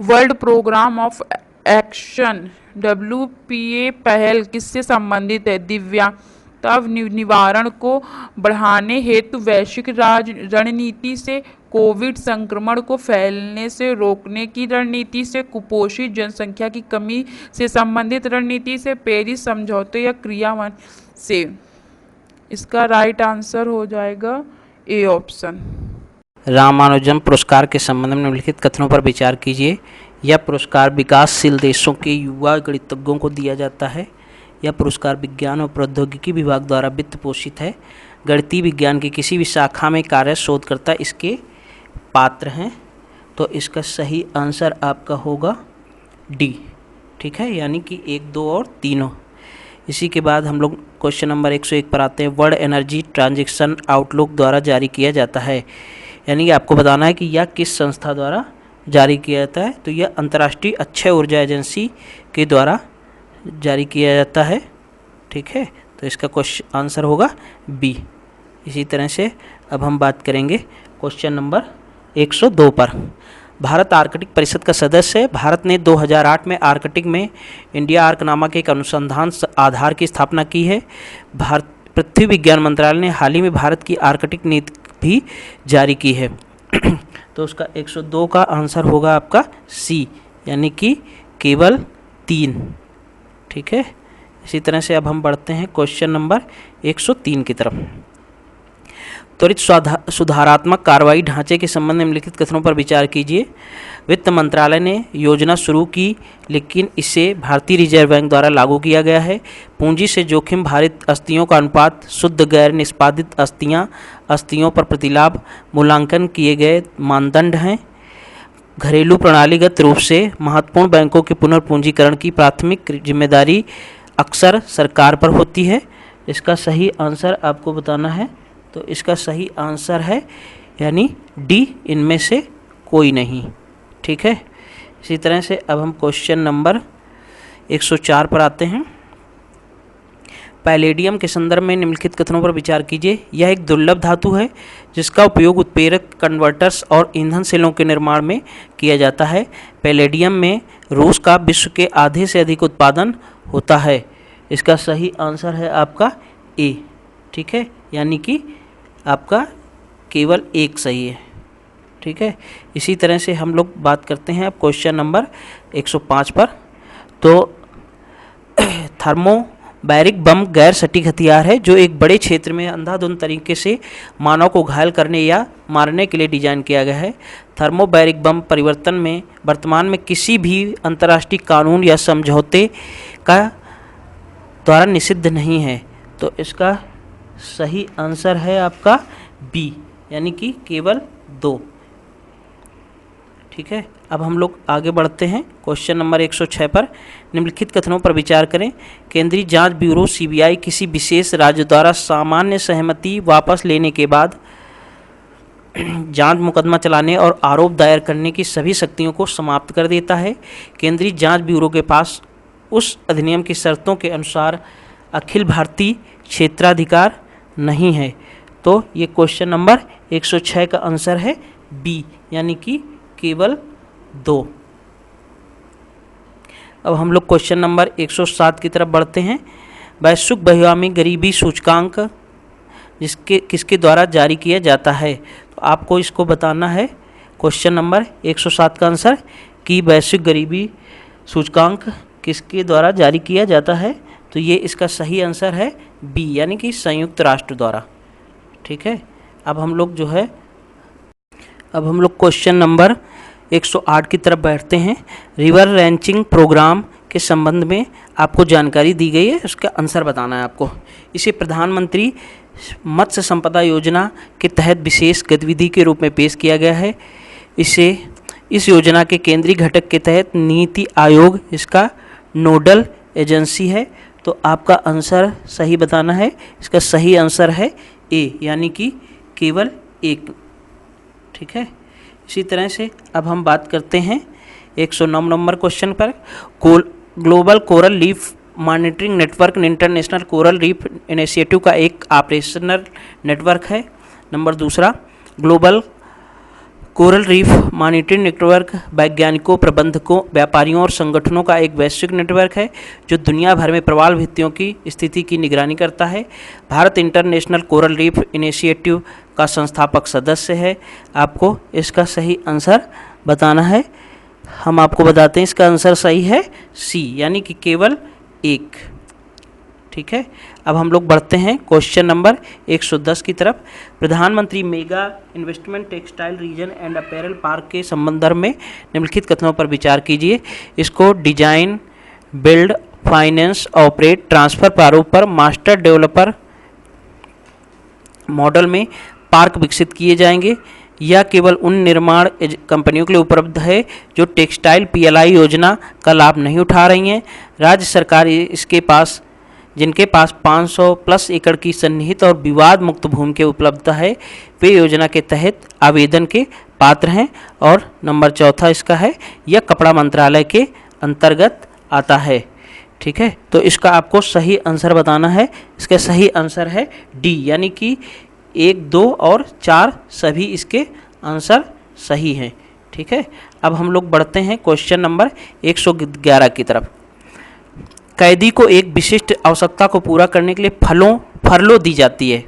World program of action WPA पहल किससे संबंधित है? दिव्यांगता निवारण को बढ़ाने हेतु वैश्विक रणनीति से, कोविड संक्रमण को फैलने से रोकने की रणनीति से, कुपोषित जनसंख्या की कमी से संबंधित रणनीति से, पेरिस समझौते या क्रियान्वयन से? इसका राइट आंसर हो जाएगा ए ऑप्शन। रामानुजम पुरस्कार के संबंध में निम्नलिखित कथनों पर विचार कीजिए। यह पुरस्कार विकासशील देशों के युवा गणितज्ञों को दिया जाता है। यह पुरस्कार विज्ञान और प्रौद्योगिकी विभाग द्वारा वित्त पोषित है। गणितीय विज्ञान की किसी भी शाखा में कार्य शोधकर्ता इसके पात्र हैं। तो इसका सही आंसर आपका होगा डी। ठीक है, यानी कि 1, 2 और 3। इसी के बाद हम लोग क्वेश्चन नंबर 101 पर आते हैं। वर्ल्ड एनर्जी ट्रांजैक्शन आउटलुक द्वारा जारी किया जाता है, यानी कि आपको बताना है कि यह किस संस्था द्वारा जारी किया जाता है। तो यह अंतर्राष्ट्रीय अक्षय ऊर्जा एजेंसी के द्वारा जारी किया जाता है। ठीक है, तो इसका क्वेश्चन आंसर होगा बी। इसी तरह से अब हम बात करेंगे क्वेश्चन नंबर 102 पर। भारत आर्कटिक परिषद का सदस्य है। भारत ने 2008 में आर्कटिक में इंडिया आर्क नामक एक अनुसंधान आधार की स्थापना की है। भारत पृथ्वी विज्ञान मंत्रालय ने हाल ही में भारत की आर्कटिक नीति भी जारी की है। तो उसका 102 का आंसर होगा आपका सी, यानी कि केवल 3। ठीक है, इसी तरह से अब हम बढ़ते हैं क्वेश्चन नंबर 103 की तरफ। त्वरित सुधारात्मक कार्रवाई ढांचे के संबंध में निम्नलिखित कथनों पर विचार कीजिए। वित्त मंत्रालय ने योजना शुरू की, लेकिन इसे भारतीय रिजर्व बैंक द्वारा लागू किया गया है। पूंजी से जोखिम भारित अस्थियों का अनुपात, शुद्ध गैर निष्पादित अस्थियों पर प्रतिलाभ मूल्यांकन किए गए मानदंड हैं। घरेलू प्रणालीगत रूप से महत्वपूर्ण बैंकों के पुनर्पूंजीकरण की प्राथमिक जिम्मेदारी अक्सर सरकार पर होती है। इसका सही आंसर आपको बताना है। तो इसका सही आंसर है यानी डी, इनमें से कोई नहीं। ठीक है, इसी तरह से अब हम क्वेश्चन नंबर 104 पर आते हैं। पैलेडियम के संदर्भ में निम्नलिखित कथनों पर विचार कीजिए। यह एक दुर्लभ धातु है जिसका उपयोग उत्प्रेरक, कन्वर्टर्स और ईंधन सेलों के निर्माण में किया जाता है। पैलेडियम में रूस का विश्व के आधे से अधिक उत्पादन होता है। इसका सही आंसर है आपका ए। ठीक है, यानी कि आपका केवल 1 सही है। ठीक है, इसी तरह से हम लोग बात करते हैं अब क्वेश्चन नंबर 105 पर। तो थर्मोबैरिक बम गैर सटीक हथियार है जो एक बड़े क्षेत्र में अंधाधुंध तरीके से मानव को घायल करने या मारने के लिए डिजाइन किया गया है। थर्मोबैरिक बम परिवर्तन में वर्तमान में किसी भी अंतर्राष्ट्रीय कानून या समझौते का द्वारा निषिद्ध नहीं है। तो इसका सही आंसर है आपका बी, यानी कि केवल 2। ठीक है, अब हम लोग आगे बढ़ते हैं क्वेश्चन नंबर 106 पर। निम्नलिखित कथनों पर विचार करें। केंद्रीय जांच ब्यूरो CBI किसी विशेष राज्य द्वारा सामान्य सहमति वापस लेने के बाद जांच मुकदमा चलाने और आरोप दायर करने की सभी शक्तियों को समाप्त कर देता है। केंद्रीय जांच ब्यूरो के पास उस अधिनियम की शर्तों के अनुसार अखिल भारतीय क्षेत्राधिकार नहीं है। तो ये क्वेश्चन नंबर 106 का आंसर है बी, यानी कि केवल 2। अब हम लोग क्वेश्चन नंबर 107 की तरफ बढ़ते हैं। वैश्विक बहुआयामी गरीबी सूचकांक किसके द्वारा जारी किया जाता है? तो आपको इसको बताना है। क्वेश्चन नंबर 107 का आंसर कि वैश्विक गरीबी सूचकांक किसके द्वारा जारी किया जाता है? तो ये इसका सही आंसर है बी, यानी कि संयुक्त राष्ट्र द्वारा। ठीक है, अब हम लोग क्वेश्चन नंबर 108 की तरफ बैठते हैं। रिवर रैंचिंग प्रोग्राम के संबंध में आपको जानकारी दी गई है, उसका आंसर बताना है आपको। इसे प्रधानमंत्री मत्स्य संपदा योजना के तहत विशेष गतिविधि के रूप में पेश किया गया है। इस योजना के केंद्रीय घटक के तहत नीति आयोग इसका नोडल एजेंसी है। तो आपका आंसर सही बताना है। इसका सही आंसर है ए, यानी कि केवल 1। ठीक है, इसी तरह से अब हम बात करते हैं 109 नंबर क्वेश्चन पर। Global coral leaf monitoring network international coral reef initiative का एक ऑपरेशनल नेटवर्क है। नंबर दूसरा, global coral reef monitoring network वैज्ञानिकों, प्रबंधकों, व्यापारियों और संगठनों का एक वैश्विक नेटवर्क है जो दुनिया भर में प्रवाल भित्तियों की स्थिति की निगरानी करता है। Bharat international coral reef initiative का संस्थापक सदस्य है। आपको इसका सही आंसर बताना है। हम आपको बताते हैं इसका आंसर सही है सी, यानी कि केवल एक। ठीक है, अब हम लोग बढ़ते हैं क्वेश्चन नंबर 110 की तरफ। प्रधानमंत्री mega investment textile reason and apparel park के संदर्भ में निम्नलिखित कथनों पर विचार कीजिए। इसको design, build, finance, operate, transfer प्रारूप पर मास्टर डेवलपर मॉडल में पार्क विकसित किए जाएंगे, या केवल उन निर्माण कंपनियों के लिए उपलब्ध है जो टेक्सटाइल पीएलआई योजना का लाभ नहीं उठा रही हैं। राज्य सरकार जिनके पास 500 प्लस एकड़ की सन्निहित और विवाद मुक्त भूमि की उपलब्धता है, वे योजना के तहत आवेदन के पात्र हैं। और नंबर चौथा इसका है, यह कपड़ा मंत्रालय के अंतर्गत आता है। ठीक है, तो इसका आपको सही आंसर बताना है। इसका सही आंसर है डी, यानी कि 1, 2 और 4 सभी इसके आंसर सही हैं। ठीक है, अब हम लोग बढ़ते हैं क्वेश्चन नंबर 111 की तरफ। कैदी को एक विशिष्ट आवश्यकता को पूरा करने के लिए फरलो दी जाती है,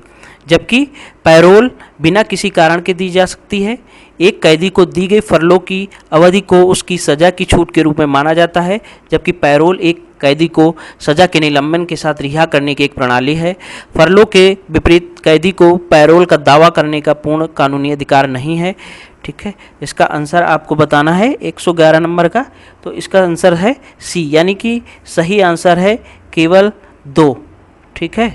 जबकि पैरोल बिना किसी कारण के दी जा सकती है। एक कैदी को दी गई फरलो की अवधि को उसकी सज़ा की छूट के रूप में माना जाता है, जबकि पैरोल एक कैदी को सज़ा के निलंबन के साथ रिहा करने की एक प्रणाली है। फरलो के विपरीत कैदी को पैरोल का दावा करने का पूर्ण कानूनी अधिकार नहीं है। ठीक है, इसका आंसर आपको बताना है 111 नंबर का। तो इसका आंसर है सी, यानी कि सही आंसर है केवल 2। ठीक है,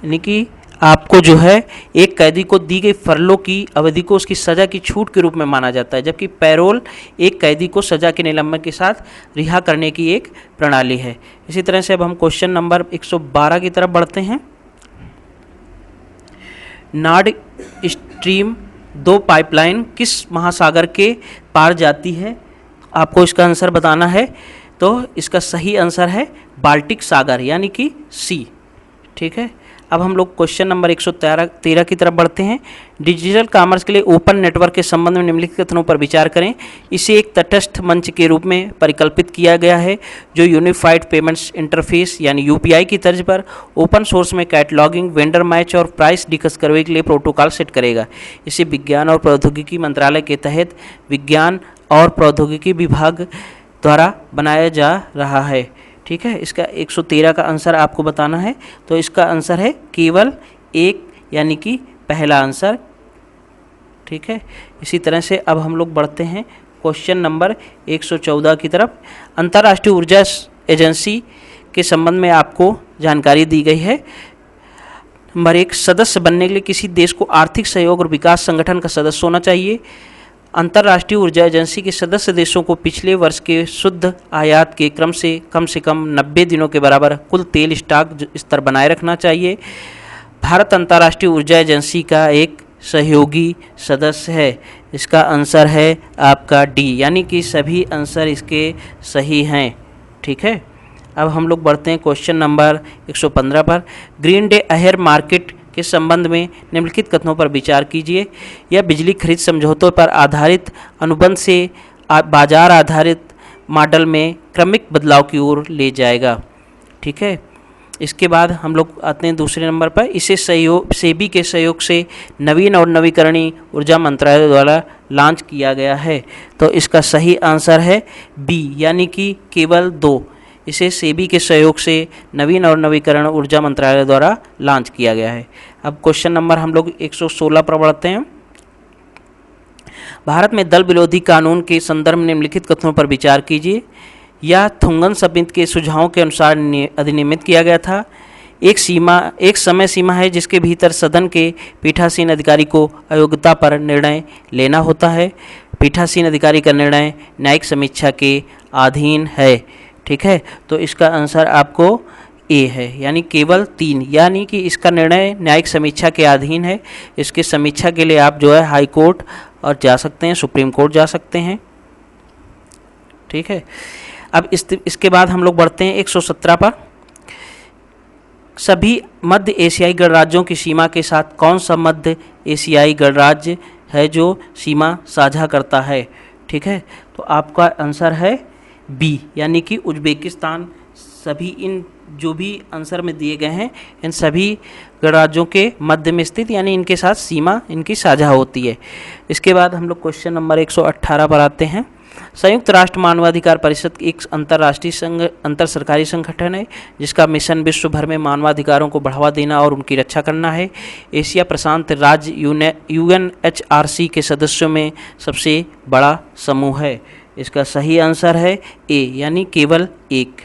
यानी कि आपको जो है एक कैदी को दी गई फरलो की अवधि को उसकी सज़ा की छूट के रूप में माना जाता है, जबकि पैरोल एक कैदी को सज़ा के निलंबन के साथ रिहा करने की एक प्रणाली है। इसी तरह से अब हम क्वेश्चन नंबर 112 की तरफ बढ़ते हैं। नॉर्ड स्ट्रीम 2 पाइपलाइन किस महासागर के पार जाती है? आपको इसका आंसर बताना है। तो इसका सही आंसर है बाल्टिक सागर, यानी कि सी। ठीक है, अब हम लोग क्वेश्चन नंबर 113 की तरफ बढ़ते हैं। डिजिटल कॉमर्स के लिए ओपन नेटवर्क के संबंध में निम्नलिखित कथनों पर विचार करें। इसे एक तटस्थ मंच के रूप में परिकल्पित किया गया है जो यूनिफाइड पेमेंट्स इंटरफेस यानी यूपीआई की तर्ज पर ओपन सोर्स में कैटलॉगिंग, वेंडर मैच और प्राइस डिस्कस करने के लिए प्रोटोकॉल सेट करेगा। इसे विज्ञान और प्रौद्योगिकी मंत्रालय के तहत विज्ञान और प्रौद्योगिकी विभाग द्वारा बनाया जा रहा है। ठीक है, इसका 113 का आंसर आपको बताना है। तो इसका आंसर है केवल 1, यानी कि पहला आंसर। ठीक है, इसी तरह से अब हम लोग बढ़ते हैं क्वेश्चन नंबर 114 की तरफ। अंतर्राष्ट्रीय ऊर्जा एजेंसी के संबंध में आपको जानकारी दी गई है। नंबर 1, सदस्य बनने के लिए किसी देश को आर्थिक सहयोग और विकास संगठन का सदस्य होना चाहिए। अंतर्राष्ट्रीय ऊर्जा एजेंसी के सदस्य देशों को पिछले वर्ष के शुद्ध आयात के कम से कम 90 दिनों के बराबर कुल तेल स्टॉक स्तर बनाए रखना चाहिए। भारत अंतर्राष्ट्रीय ऊर्जा एजेंसी का एक सहयोगी सदस्य है। इसका आंसर है आपका डी, यानी कि सभी आंसर इसके सही हैं। ठीक है, अब हम लोग बढ़ते हैं क्वेश्चन नंबर 115 पर। ग्रीन डे अहेर मार्केट के संबंध में निम्नलिखित कथनों पर विचार कीजिए। यह बिजली खरीद समझौतों पर आधारित अनुबंध से बाजार आधारित मॉडल में क्रमिक बदलाव की ओर ले जाएगा। ठीक है, इसके बाद हम लोग आते हैं दूसरे नंबर पर। इसे सेबी के सहयोग से नवीन और नवीकरणीय ऊर्जा मंत्रालय द्वारा लॉन्च किया गया है। तो इसका सही आंसर है बी, यानी कि केवल 2। इसे सेबी के सहयोग से नवीन और नवीकरण ऊर्जा मंत्रालय द्वारा लॉन्च किया गया है। अब क्वेश्चन नंबर हम लोग 116 पर बढ़ते हैं। भारत में दल विरोधी कानून के संदर्भ में निम्नलिखित कथनों पर विचार कीजिए। यह थुंगन समिति के सुझावों के अनुसार अधिनियमित किया गया था। एक समय सीमा है जिसके भीतर सदन के पीठासीन अधिकारी को अयोग्यता पर निर्णय लेना होता है। पीठासीन अधिकारी का निर्णय न्यायिक समीक्षा के अधीन है। ठीक है, तो इसका आंसर आपको ए है, यानी केवल 3, यानी कि इसका निर्णय न्यायिक समीक्षा के अधीन है। इसके समीक्षा के लिए आप जो है हाई कोर्ट और जा सकते हैं, सुप्रीम कोर्ट जा सकते हैं। ठीक है, अब इसके बाद हम लोग बढ़ते हैं 117 पर। सभी मध्य एशियाई गणराज्यों की सीमा के साथ कौन सा मध्य एशियाई गणराज्य है जो सीमा साझा करता है? ठीक है, तो आपका आंसर है बी, यानी कि उज्बेकिस्तान। सभी इन जो भी आंसर में दिए गए हैं इन सभी गणराज्यों के मध्य में स्थित, यानी इनके साथ सीमा इनकी साझा होती है। इसके बाद हम लोग क्वेश्चन नंबर 118 पर आते हैं। संयुक्त राष्ट्र मानवाधिकार परिषद एक अंतर्राष्ट्रीय अंतर सरकारी संगठन है जिसका मिशन विश्व भर में मानवाधिकारों को बढ़ावा देना और उनकी रक्षा करना है। एशिया प्रशांत राज्य UNHRC के सदस्यों में सबसे बड़ा समूह है। इसका सही आंसर है ए, यानी केवल एक।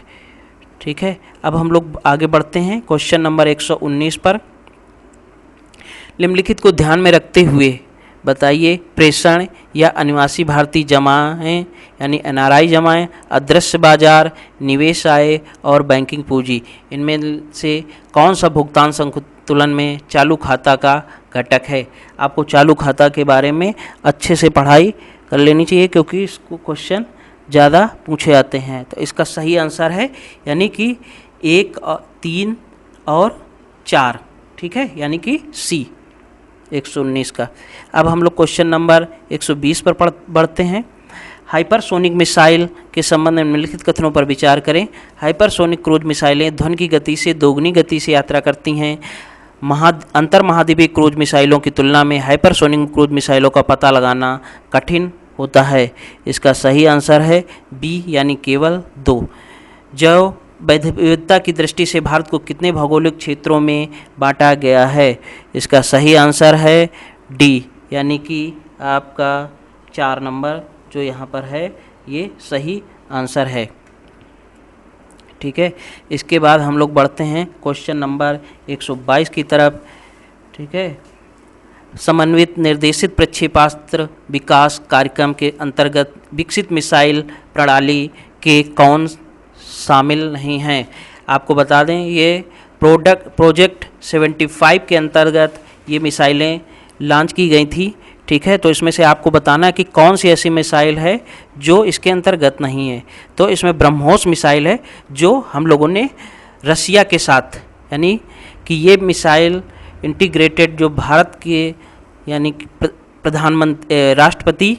ठीक है, अब हम लोग आगे बढ़ते हैं क्वेश्चन नंबर 119 पर। निम्नलिखित को ध्यान में रखते हुए बताइए, प्रेषण या अनिवासी भारतीय जमाएं यानी NRI जमाएं, अदृश्य बाजार, निवेश आय और बैंकिंग पूंजी, इनमें से कौन सा भुगतान संतुलन में चालू खाता का घटक है? आपको चालू खाता के बारे में अच्छे से पढ़ाई कर लेनी चाहिए क्योंकि इसको क्वेश्चन ज़्यादा पूछे जाते हैं। तो इसका सही आंसर है यानी कि 1, 3 और 4। ठीक है, यानी कि सी 119 का। अब हम लोग क्वेश्चन नंबर 120 पर बढ़ते हैं। हाइपरसोनिक मिसाइल के संबंध में निम्नलिखित कथनों पर विचार करें। हाइपरसोनिक क्रूज मिसाइलें ध्वनि की गति से दोगुनी गति से यात्रा करती हैं। अंतर महाद्वीपीय क्रूज मिसाइलों की तुलना में हाइपरसोनिक क्रूज मिसाइलों का पता लगाना कठिन होता है। इसका सही आंसर है बी, यानी केवल 2। जैव विविधता की दृष्टि से भारत को कितने भौगोलिक क्षेत्रों में बांटा गया है? इसका सही आंसर है डी, यानी कि आपका 4 नंबर जो यहाँ पर है ये सही आंसर है। ठीक है, इसके बाद हम लोग बढ़ते हैं क्वेश्चन नंबर 122 की तरफ। ठीक है, समन्वित निर्देशित प्रक्षेपास्त्र विकास कार्यक्रम के अंतर्गत विकसित मिसाइल प्रणाली के कौन शामिल नहीं हैं? आपको बता दें ये प्रोजेक्ट 75 के अंतर्गत ये मिसाइलें लॉन्च की गई थी। ठीक है, तो इसमें से आपको बताना है कि कौन सी ऐसी मिसाइल है जो इसके अंतर्गत नहीं है। तो इसमें ब्रह्मोस मिसाइल है जो हम लोगों ने रसिया के साथ, यानी कि ये मिसाइल इंटीग्रेटेड जो भारत के यानी प्रधानमंत्री राष्ट्रपति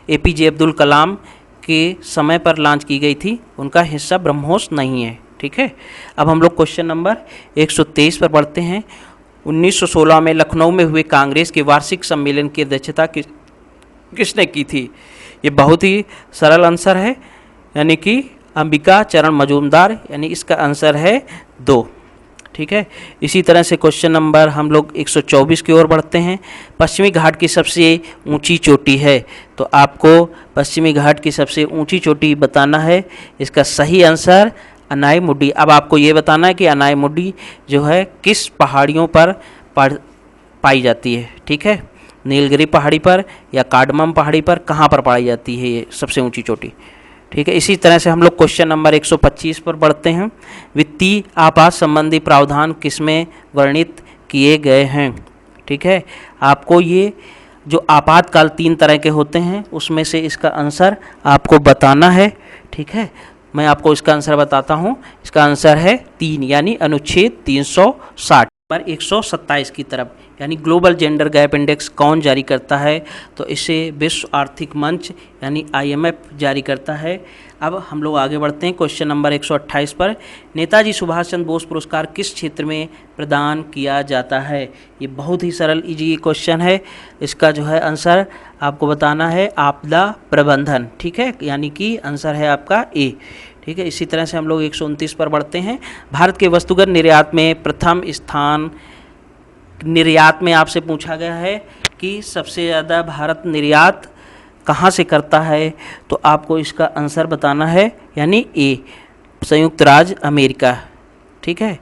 APJ अब्दुल कलाम के समय पर लॉन्च की गई थी, उनका हिस्सा ब्रह्मोस नहीं है। ठीक है, अब हम लोग क्वेश्चन नंबर 123 पर बढ़ते हैं। 1916 में लखनऊ में हुए कांग्रेस के वार्षिक सम्मेलन की अध्यक्षता किसने की थी? ये बहुत ही सरल आंसर है, यानी कि अंबिका चरण मजूमदार, यानी इसका आंसर है 2। ठीक है, इसी तरह से क्वेश्चन नंबर हम लोग 124 की ओर बढ़ते हैं। पश्चिमी घाट की सबसे ऊंची चोटी है, तो आपको पश्चिमी घाट की सबसे ऊंची चोटी बताना है। इसका सही आंसर अनाईमुड्डी। अब आपको ये बताना है कि अनाईमुड्डी जो है किस पहाड़ियों पर पाई जाती है। ठीक है, नीलगिरी पहाड़ी पर या कार्डमम पहाड़ी पर, कहाँ पर पाई जाती है ये सबसे ऊंची चोटी? ठीक है, इसी तरह से हम लोग क्वेश्चन नंबर 125 पर बढ़ते हैं। वित्तीय आपात संबंधी प्रावधान किसमें वर्णित किए गए हैं? ठीक है, आपको ये जो आपातकाल 3 तरह के होते हैं उसमें से इसका आंसर आपको बताना है। ठीक है, मैं आपको इसका आंसर बताता हूँ। इसका आंसर है 3, यानी अनुच्छेद 360 पर 127 की तरफ, यानी ग्लोबल जेंडर गैप इंडेक्स कौन जारी करता है? तो इसे विश्व आर्थिक मंच यानी IMF जारी करता है। अब हम लोग आगे बढ़ते हैं क्वेश्चन नंबर 128 पर। नेताजी सुभाष चंद्र बोस पुरस्कार किस क्षेत्र में प्रदान किया जाता है? ये बहुत ही सरल इजी क्वेश्चन है। इसका जो है आंसर आपको बताना है आपदा प्रबंधन। ठीक है, यानी कि आंसर है आपका ए। ठीक है, इसी तरह से हम लोग 129 पर बढ़ते हैं। भारत के वस्तुगत निर्यात में प्रथम स्थान, निर्यात में आपसे पूछा गया है कि सबसे ज़्यादा भारत निर्यात कहाँ से करता है? तो आपको इसका आंसर बताना है, यानी ए, संयुक्त राज्य अमेरिका। ठीक है,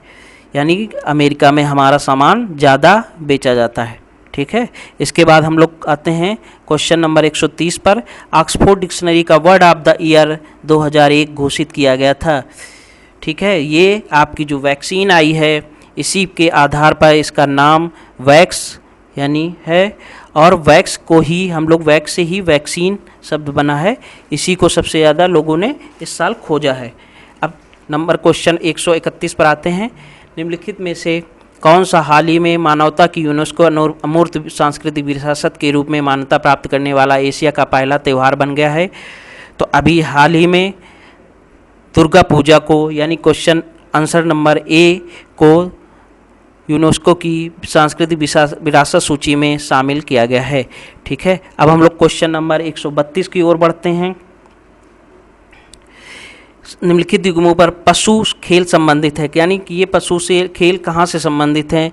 यानी अमेरिका में हमारा सामान ज़्यादा बेचा जाता है। ठीक है, इसके बाद हम लोग आते हैं क्वेश्चन नंबर 130 पर। ऑक्सफोर्ड डिक्शनरी का वर्ड ऑफ द ईयर 2001 घोषित किया गया था। ठीक है, ये आपकी जो वैक्सीन आई है इसी के आधार पर इसका नाम वैक्स यानी है, और वैक्स को ही हम लोग वैक्स से ही वैक्सीन शब्द बना है, इसी को सबसे ज़्यादा लोगों ने इस साल खोजा है। अब नंबर क्वेश्चन 131 पर आते हैं। निम्नलिखित में से कौन सा हाल ही में मानवता की यूनेस्को अमूर्त सांस्कृतिक विरासत के रूप में मान्यता प्राप्त करने वाला एशिया का पहला त्यौहार बन गया है? तो अभी हाल ही में दुर्गा पूजा को, यानी क्वेश्चन आंसर नंबर ए को यूनेस्को की सांस्कृतिक विरासत सूची में शामिल किया गया है। ठीक है, अब हम लोग क्वेश्चन नंबर 132 की ओर बढ़ते हैं। निम्नलिखित युग्मों पर पशु खेल संबंधित है, यानी कि ये पशु से खेल कहाँ से संबंधित हैं?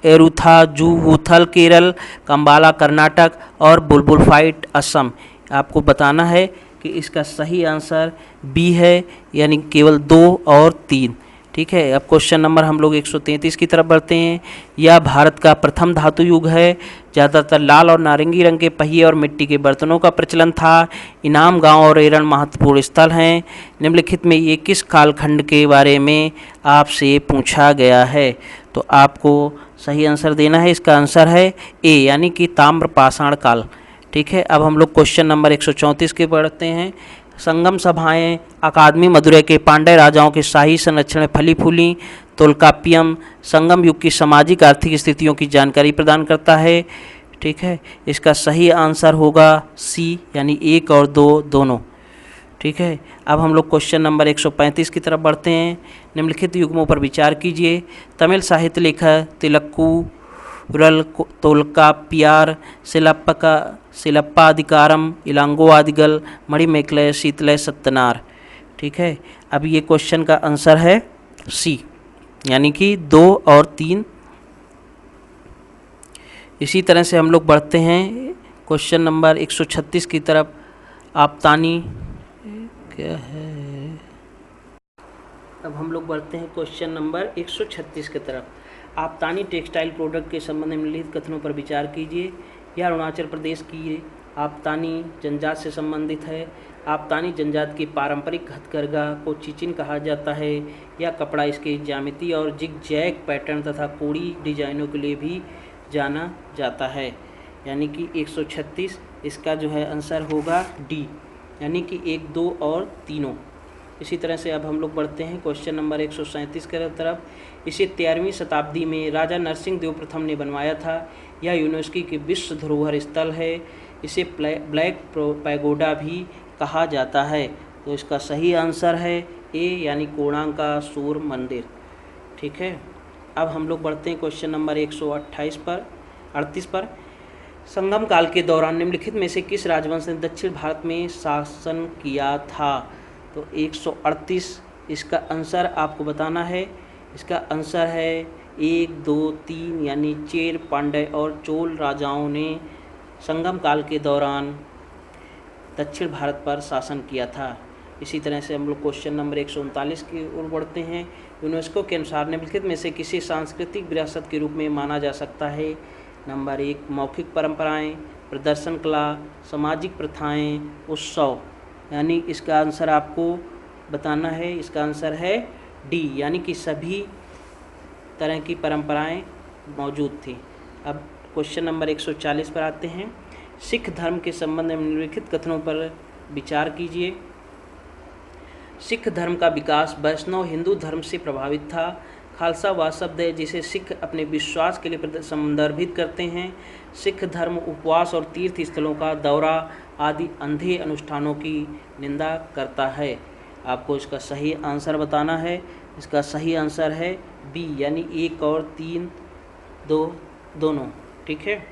एरुथा जूहूथल केरल, कंबाला कर्नाटक और बुलबुल फाइट असम। आपको बताना है कि इसका सही आंसर बी है, यानी केवल 2 और 3। ठीक है, अब क्वेश्चन नंबर हम लोग 133 की तरफ बढ़ते हैं। यह भारत का प्रथम धातु युग है। ज़्यादातर लाल और नारंगी रंग के पहिए और मिट्टी के बर्तनों का प्रचलन था। इनाम गांव और एरण महत्वपूर्ण स्थल हैं। निम्नलिखित में ये किस कालखंड के बारे में आपसे पूछा गया है? तो आपको सही आंसर देना है। इसका आंसर है ए, यानी कि ताम्रपाषाण काल। ठीक है, अब हम लोग क्वेश्चन नंबर 134 के बढ़ते हैं। संगम सभाएं अकादमी मदुरै के पांड्य राजाओं के शाही संरक्षण में फली फूली। तोल्काप्पियम संगम युग की सामाजिक आर्थिक स्थितियों की जानकारी प्रदान करता है। ठीक है, इसका सही आंसर होगा सी, यानी 1 और 2 दोनों। ठीक है, अब हम लोग क्वेश्चन नंबर 135 की तरफ बढ़ते हैं। निम्नलिखित युग्मों पर विचार कीजिए। तमिल साहित्य लेखक तिलक्कुरल तोल्काप्पियार, शिलप्पाधिकारम, इलांगोवादिगल, मणिमेकलय, शीतलय सत्तनार। ठीक है, अब ये क्वेश्चन का आंसर है सी, यानी कि 2 और 3। इसी तरह से हम लोग बढ़ते हैं क्वेश्चन नंबर 136 की तरफ। आपतानी क्या है? अब हम लोग बढ़ते हैं क्वेश्चन नंबर 136 की तरफ। आपतानी टेक्सटाइल प्रोडक्ट के संबंध में निम्नलिखित कथनों पर विचार कीजिए। यह अरुणाचल प्रदेश की आपतानी जनजात से संबंधित है। आपतानी जनजात की पारंपरिक हथकरघा को चिचिन कहा जाता है। यह कपड़ा इसके ज्यामिति और जिग-जैग पैटर्न तथा कोड़ी डिजाइनों के लिए भी जाना जाता है। यानी कि 136 इसका जो है आंसर होगा डी, यानी कि 1, 2 और तीनों। इसी तरह से अब हम लोग बढ़ते हैं क्वेश्चन नंबर 137 की तरफ। इसे 13वीं शताब्दी में राजा नरसिंह देव प्रथम ने बनवाया था। यह यूनेस्को की विश्व धरोहर स्थल है। इसे ब्लैक पैगोडा भी कहा जाता है। तो इसका सही आंसर है ए, यानी कोणार्क का सूर्य मंदिर। ठीक है, अब हम लोग बढ़ते हैं क्वेश्चन नंबर 138 पर। संगम काल के दौरान निम्नलिखित में से किस राजवंश ने दक्षिण भारत में शासन किया था? तो 138 इसका आंसर आपको बताना है। इसका आंसर है 1, 2, 3, यानी चेर, पांड्य और चोल राजाओं ने संगम काल के दौरान दक्षिण भारत पर शासन किया था। इसी तरह से हम लोग क्वेश्चन नंबर 139 की ओर बढ़ते हैं। यूनेस्को के अनुसार निम्नलिखित में से किसी सांस्कृतिक विरासत के रूप में माना जा सकता है? नंबर 1 मौखिक परंपराएं, प्रदर्शन कला, सामाजिक प्रथाएं, उत्सव। यानी इसका आंसर आपको बताना है। इसका आंसर है डी, यानी कि सभी तरह की परंपराएं मौजूद थी। अब क्वेश्चन नंबर 140 पर आते हैं। सिख धर्म के संबंध में निम्नलिखित कथनों पर विचार कीजिए। सिख धर्म का विकास वैष्णव हिंदू धर्म से प्रभावित था। खालसा वह शब्द है जिसे सिख अपने विश्वास के लिए संदर्भित करते हैं। सिख धर्म उपवास और तीर्थ स्थलों का दौरा आदि अंधे अनुष्ठानों की निंदा करता है। आपको इसका सही आंसर बताना है। इसका सही आंसर है बी, यानी 1 और 3 दोनों। ठीक है,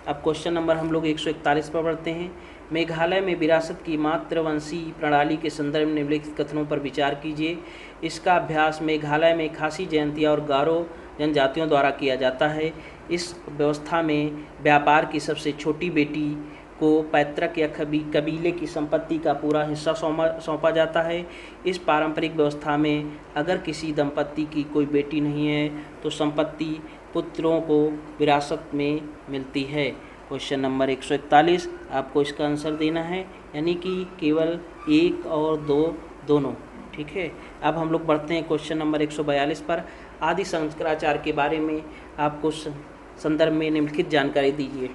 अब क्वेश्चन नंबर हम लोग 141 पर बढ़ते हैं। मेघालय में विरासत की मातृवंशीय प्रणाली के संदर्भ में निम्नलिखित कथनों पर विचार कीजिए। इसका अभ्यास मेघालय में खासी जयंतिया और गारो जनजातियों द्वारा किया जाता है। इस व्यवस्था में व्यापार की सबसे छोटी बेटी को पैतृक या कबीले की संपत्ति का पूरा हिस्सा सौंपा जाता है। इस पारंपरिक व्यवस्था में अगर किसी दंपत्ति की कोई बेटी नहीं है तो संपत्ति पुत्रों को विरासत में मिलती है। क्वेश्चन नंबर 141 आपको इसका आंसर देना है, यानी कि केवल 1 और 2 दोनों। ठीक है, अब हम लोग बढ़ते हैं क्वेश्चन नंबर 142 पर। आदि शंकराचार्य के बारे में आपको संदर्भ में निम्नलिखित जानकारी दीजिए।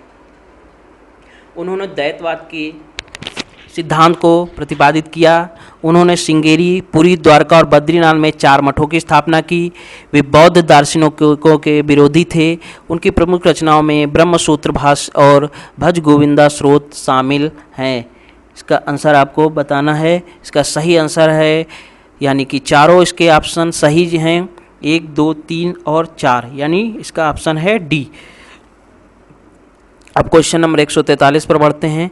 उन्होंने द्वैतवाद के सिद्धांत को प्रतिपादित किया। उन्होंने श्रृंगेरी, पुरी, द्वारका और बद्रीनाथ में 4 मठों की स्थापना की। वे बौद्ध दार्शनिकों के विरोधी थे। उनकी प्रमुख रचनाओं में ब्रह्मसूत्र भाष्य और भज गोविंदा स्रोत शामिल हैं। इसका आंसर आपको बताना है। इसका सही आंसर है, यानी कि चारों इसके ऑप्शन सही हैं, 1, 2, 3 और 4, यानी इसका ऑप्शन है डी। अब क्वेश्चन नंबर 143 पर बढ़ते हैं।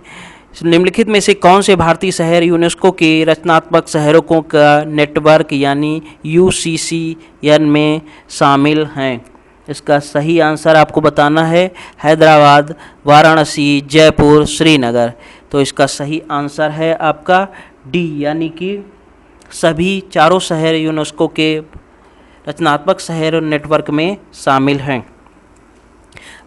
निम्नलिखित में से कौन से भारतीय शहर यूनेस्को के रचनात्मक शहरों का नेटवर्क यानी UCCN में शामिल हैं? इसका सही आंसर आपको बताना है, हैदराबाद, वाराणसी, जयपुर, श्रीनगर। तो इसका सही आंसर है आपका डी, यानी कि सभी चारों शहर यूनेस्को के रचनात्मक शहर नेटवर्क में शामिल हैं।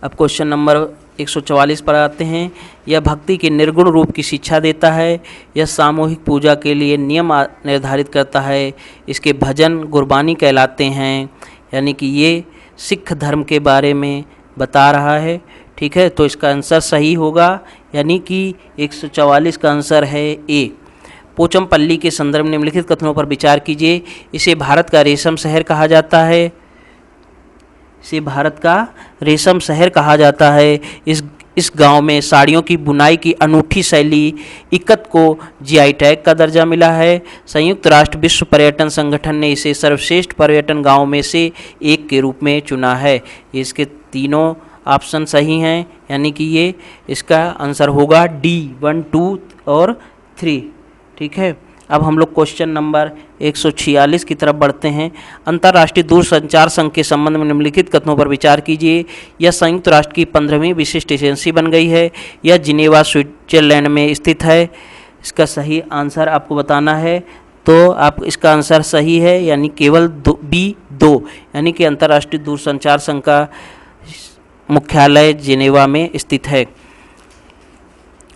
अब क्वेश्चन नंबर 144 पर आते हैं। यह भक्ति के निर्गुण रूप की शिक्षा देता है। यह सामूहिक पूजा के लिए नियम निर्धारित करता है। इसके भजन गुरबानी कहलाते हैं, यानी कि ये सिख धर्म के बारे में बता रहा है। ठीक है, तो इसका आंसर सही होगा, यानी कि 144 का आंसर है ए। पोचमपल्ली के संदर्भ में निम्नलिखित कथनों पर विचार कीजिए। इसे भारत का रेशम शहर कहा जाता है। इसे भारत का रेशम शहर कहा जाता है। इस गांव में साड़ियों की बुनाई की अनूठी शैली इक्कत को GI टैग का दर्जा मिला है। संयुक्त राष्ट्र विश्व पर्यटन संगठन ने इसे सर्वश्रेष्ठ पर्यटन गांव में से एक के रूप में चुना है। इसके तीनों ऑप्शन सही हैं, यानी कि ये इसका आंसर होगा डी, 1, 2 और 3। ठीक है, अब हम लोग क्वेश्चन नंबर 146 की तरफ बढ़ते हैं। अंतर्राष्ट्रीय दूरसंचार संघ के संबंध में निम्नलिखित कथनों पर विचार कीजिए। यह संयुक्त राष्ट्र की 15वीं विशिष्ट एजेंसी बन गई है। यह जिनेवा, स्विट्जरलैंड में स्थित है। इसका सही आंसर आपको बताना है, तो आप इसका आंसर सही है, यानी केवल B2, यानी कि अंतर्राष्ट्रीय दूरसंचार संघ का मुख्यालय जिनेवा में स्थित है।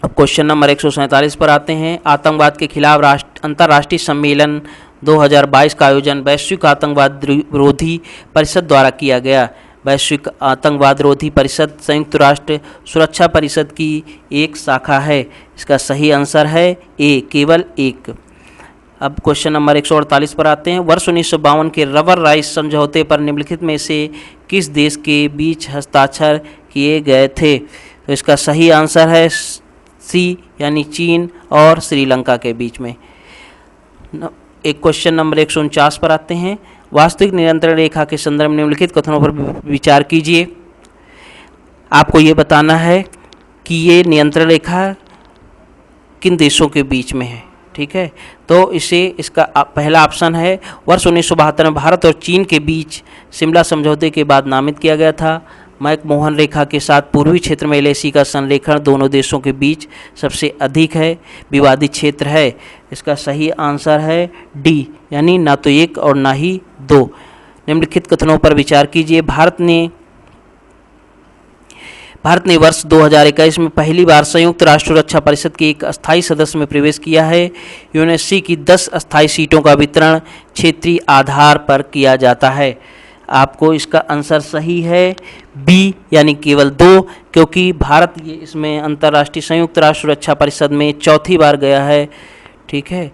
अब क्वेश्चन नंबर 147 पर आते हैं। आतंकवाद के खिलाफ अंतर्राष्ट्रीय सम्मेलन 2022 का आयोजन वैश्विक आतंकवाद विरोधी परिषद द्वारा किया गया। वैश्विक आतंकवाद विरोधी परिषद संयुक्त राष्ट्र सुरक्षा परिषद की एक शाखा है। इसका सही आंसर है ए, केवल 1। अब क्वेश्चन नंबर 148 पर आते हैं। वर्ष 1952 के रबर राइस समझौते पर निम्नलिखित में से किस देश के बीच हस्ताक्षर किए गए थे? तो इसका सही आंसर है सी, यानी चीन और श्रीलंका के बीच में। एक क्वेश्चन नंबर 149 पर आते हैं। वास्तविक नियंत्रण रेखा के संदर्भ में निम्नलिखित कथनों पर विचार कीजिए। आपको ये बताना है कि ये नियंत्रण रेखा किन देशों के बीच में है। ठीक है, तो इसका पहला ऑप्शन है वर्ष 1972 में भारत और चीन के बीच शिमला समझौते के बाद नामित किया गया था। मैकमोहन रेखा के साथ पूर्वी क्षेत्र में LAC का संरेखण दोनों देशों के बीच सबसे अधिक है, विवादित क्षेत्र है। इसका सही आंसर है डी, यानी ना तो 1 और ना ही 2। निम्नलिखित कथनों पर विचार कीजिए। भारत ने वर्ष 2021 में पहली बार संयुक्त राष्ट्र सुरक्षा परिषद के एक अस्थायी सदस्य में प्रवेश किया है। यूएनएससी की 10 अस्थायी सीटों का वितरण क्षेत्रीय आधार पर किया जाता है। आपको इसका आंसर सही है बी, यानी केवल 2, क्योंकि भारत ये इसमें अंतर्राष्ट्रीय संयुक्त राष्ट्र सुरक्षा परिषद में चौथी बार गया है। ठीक है,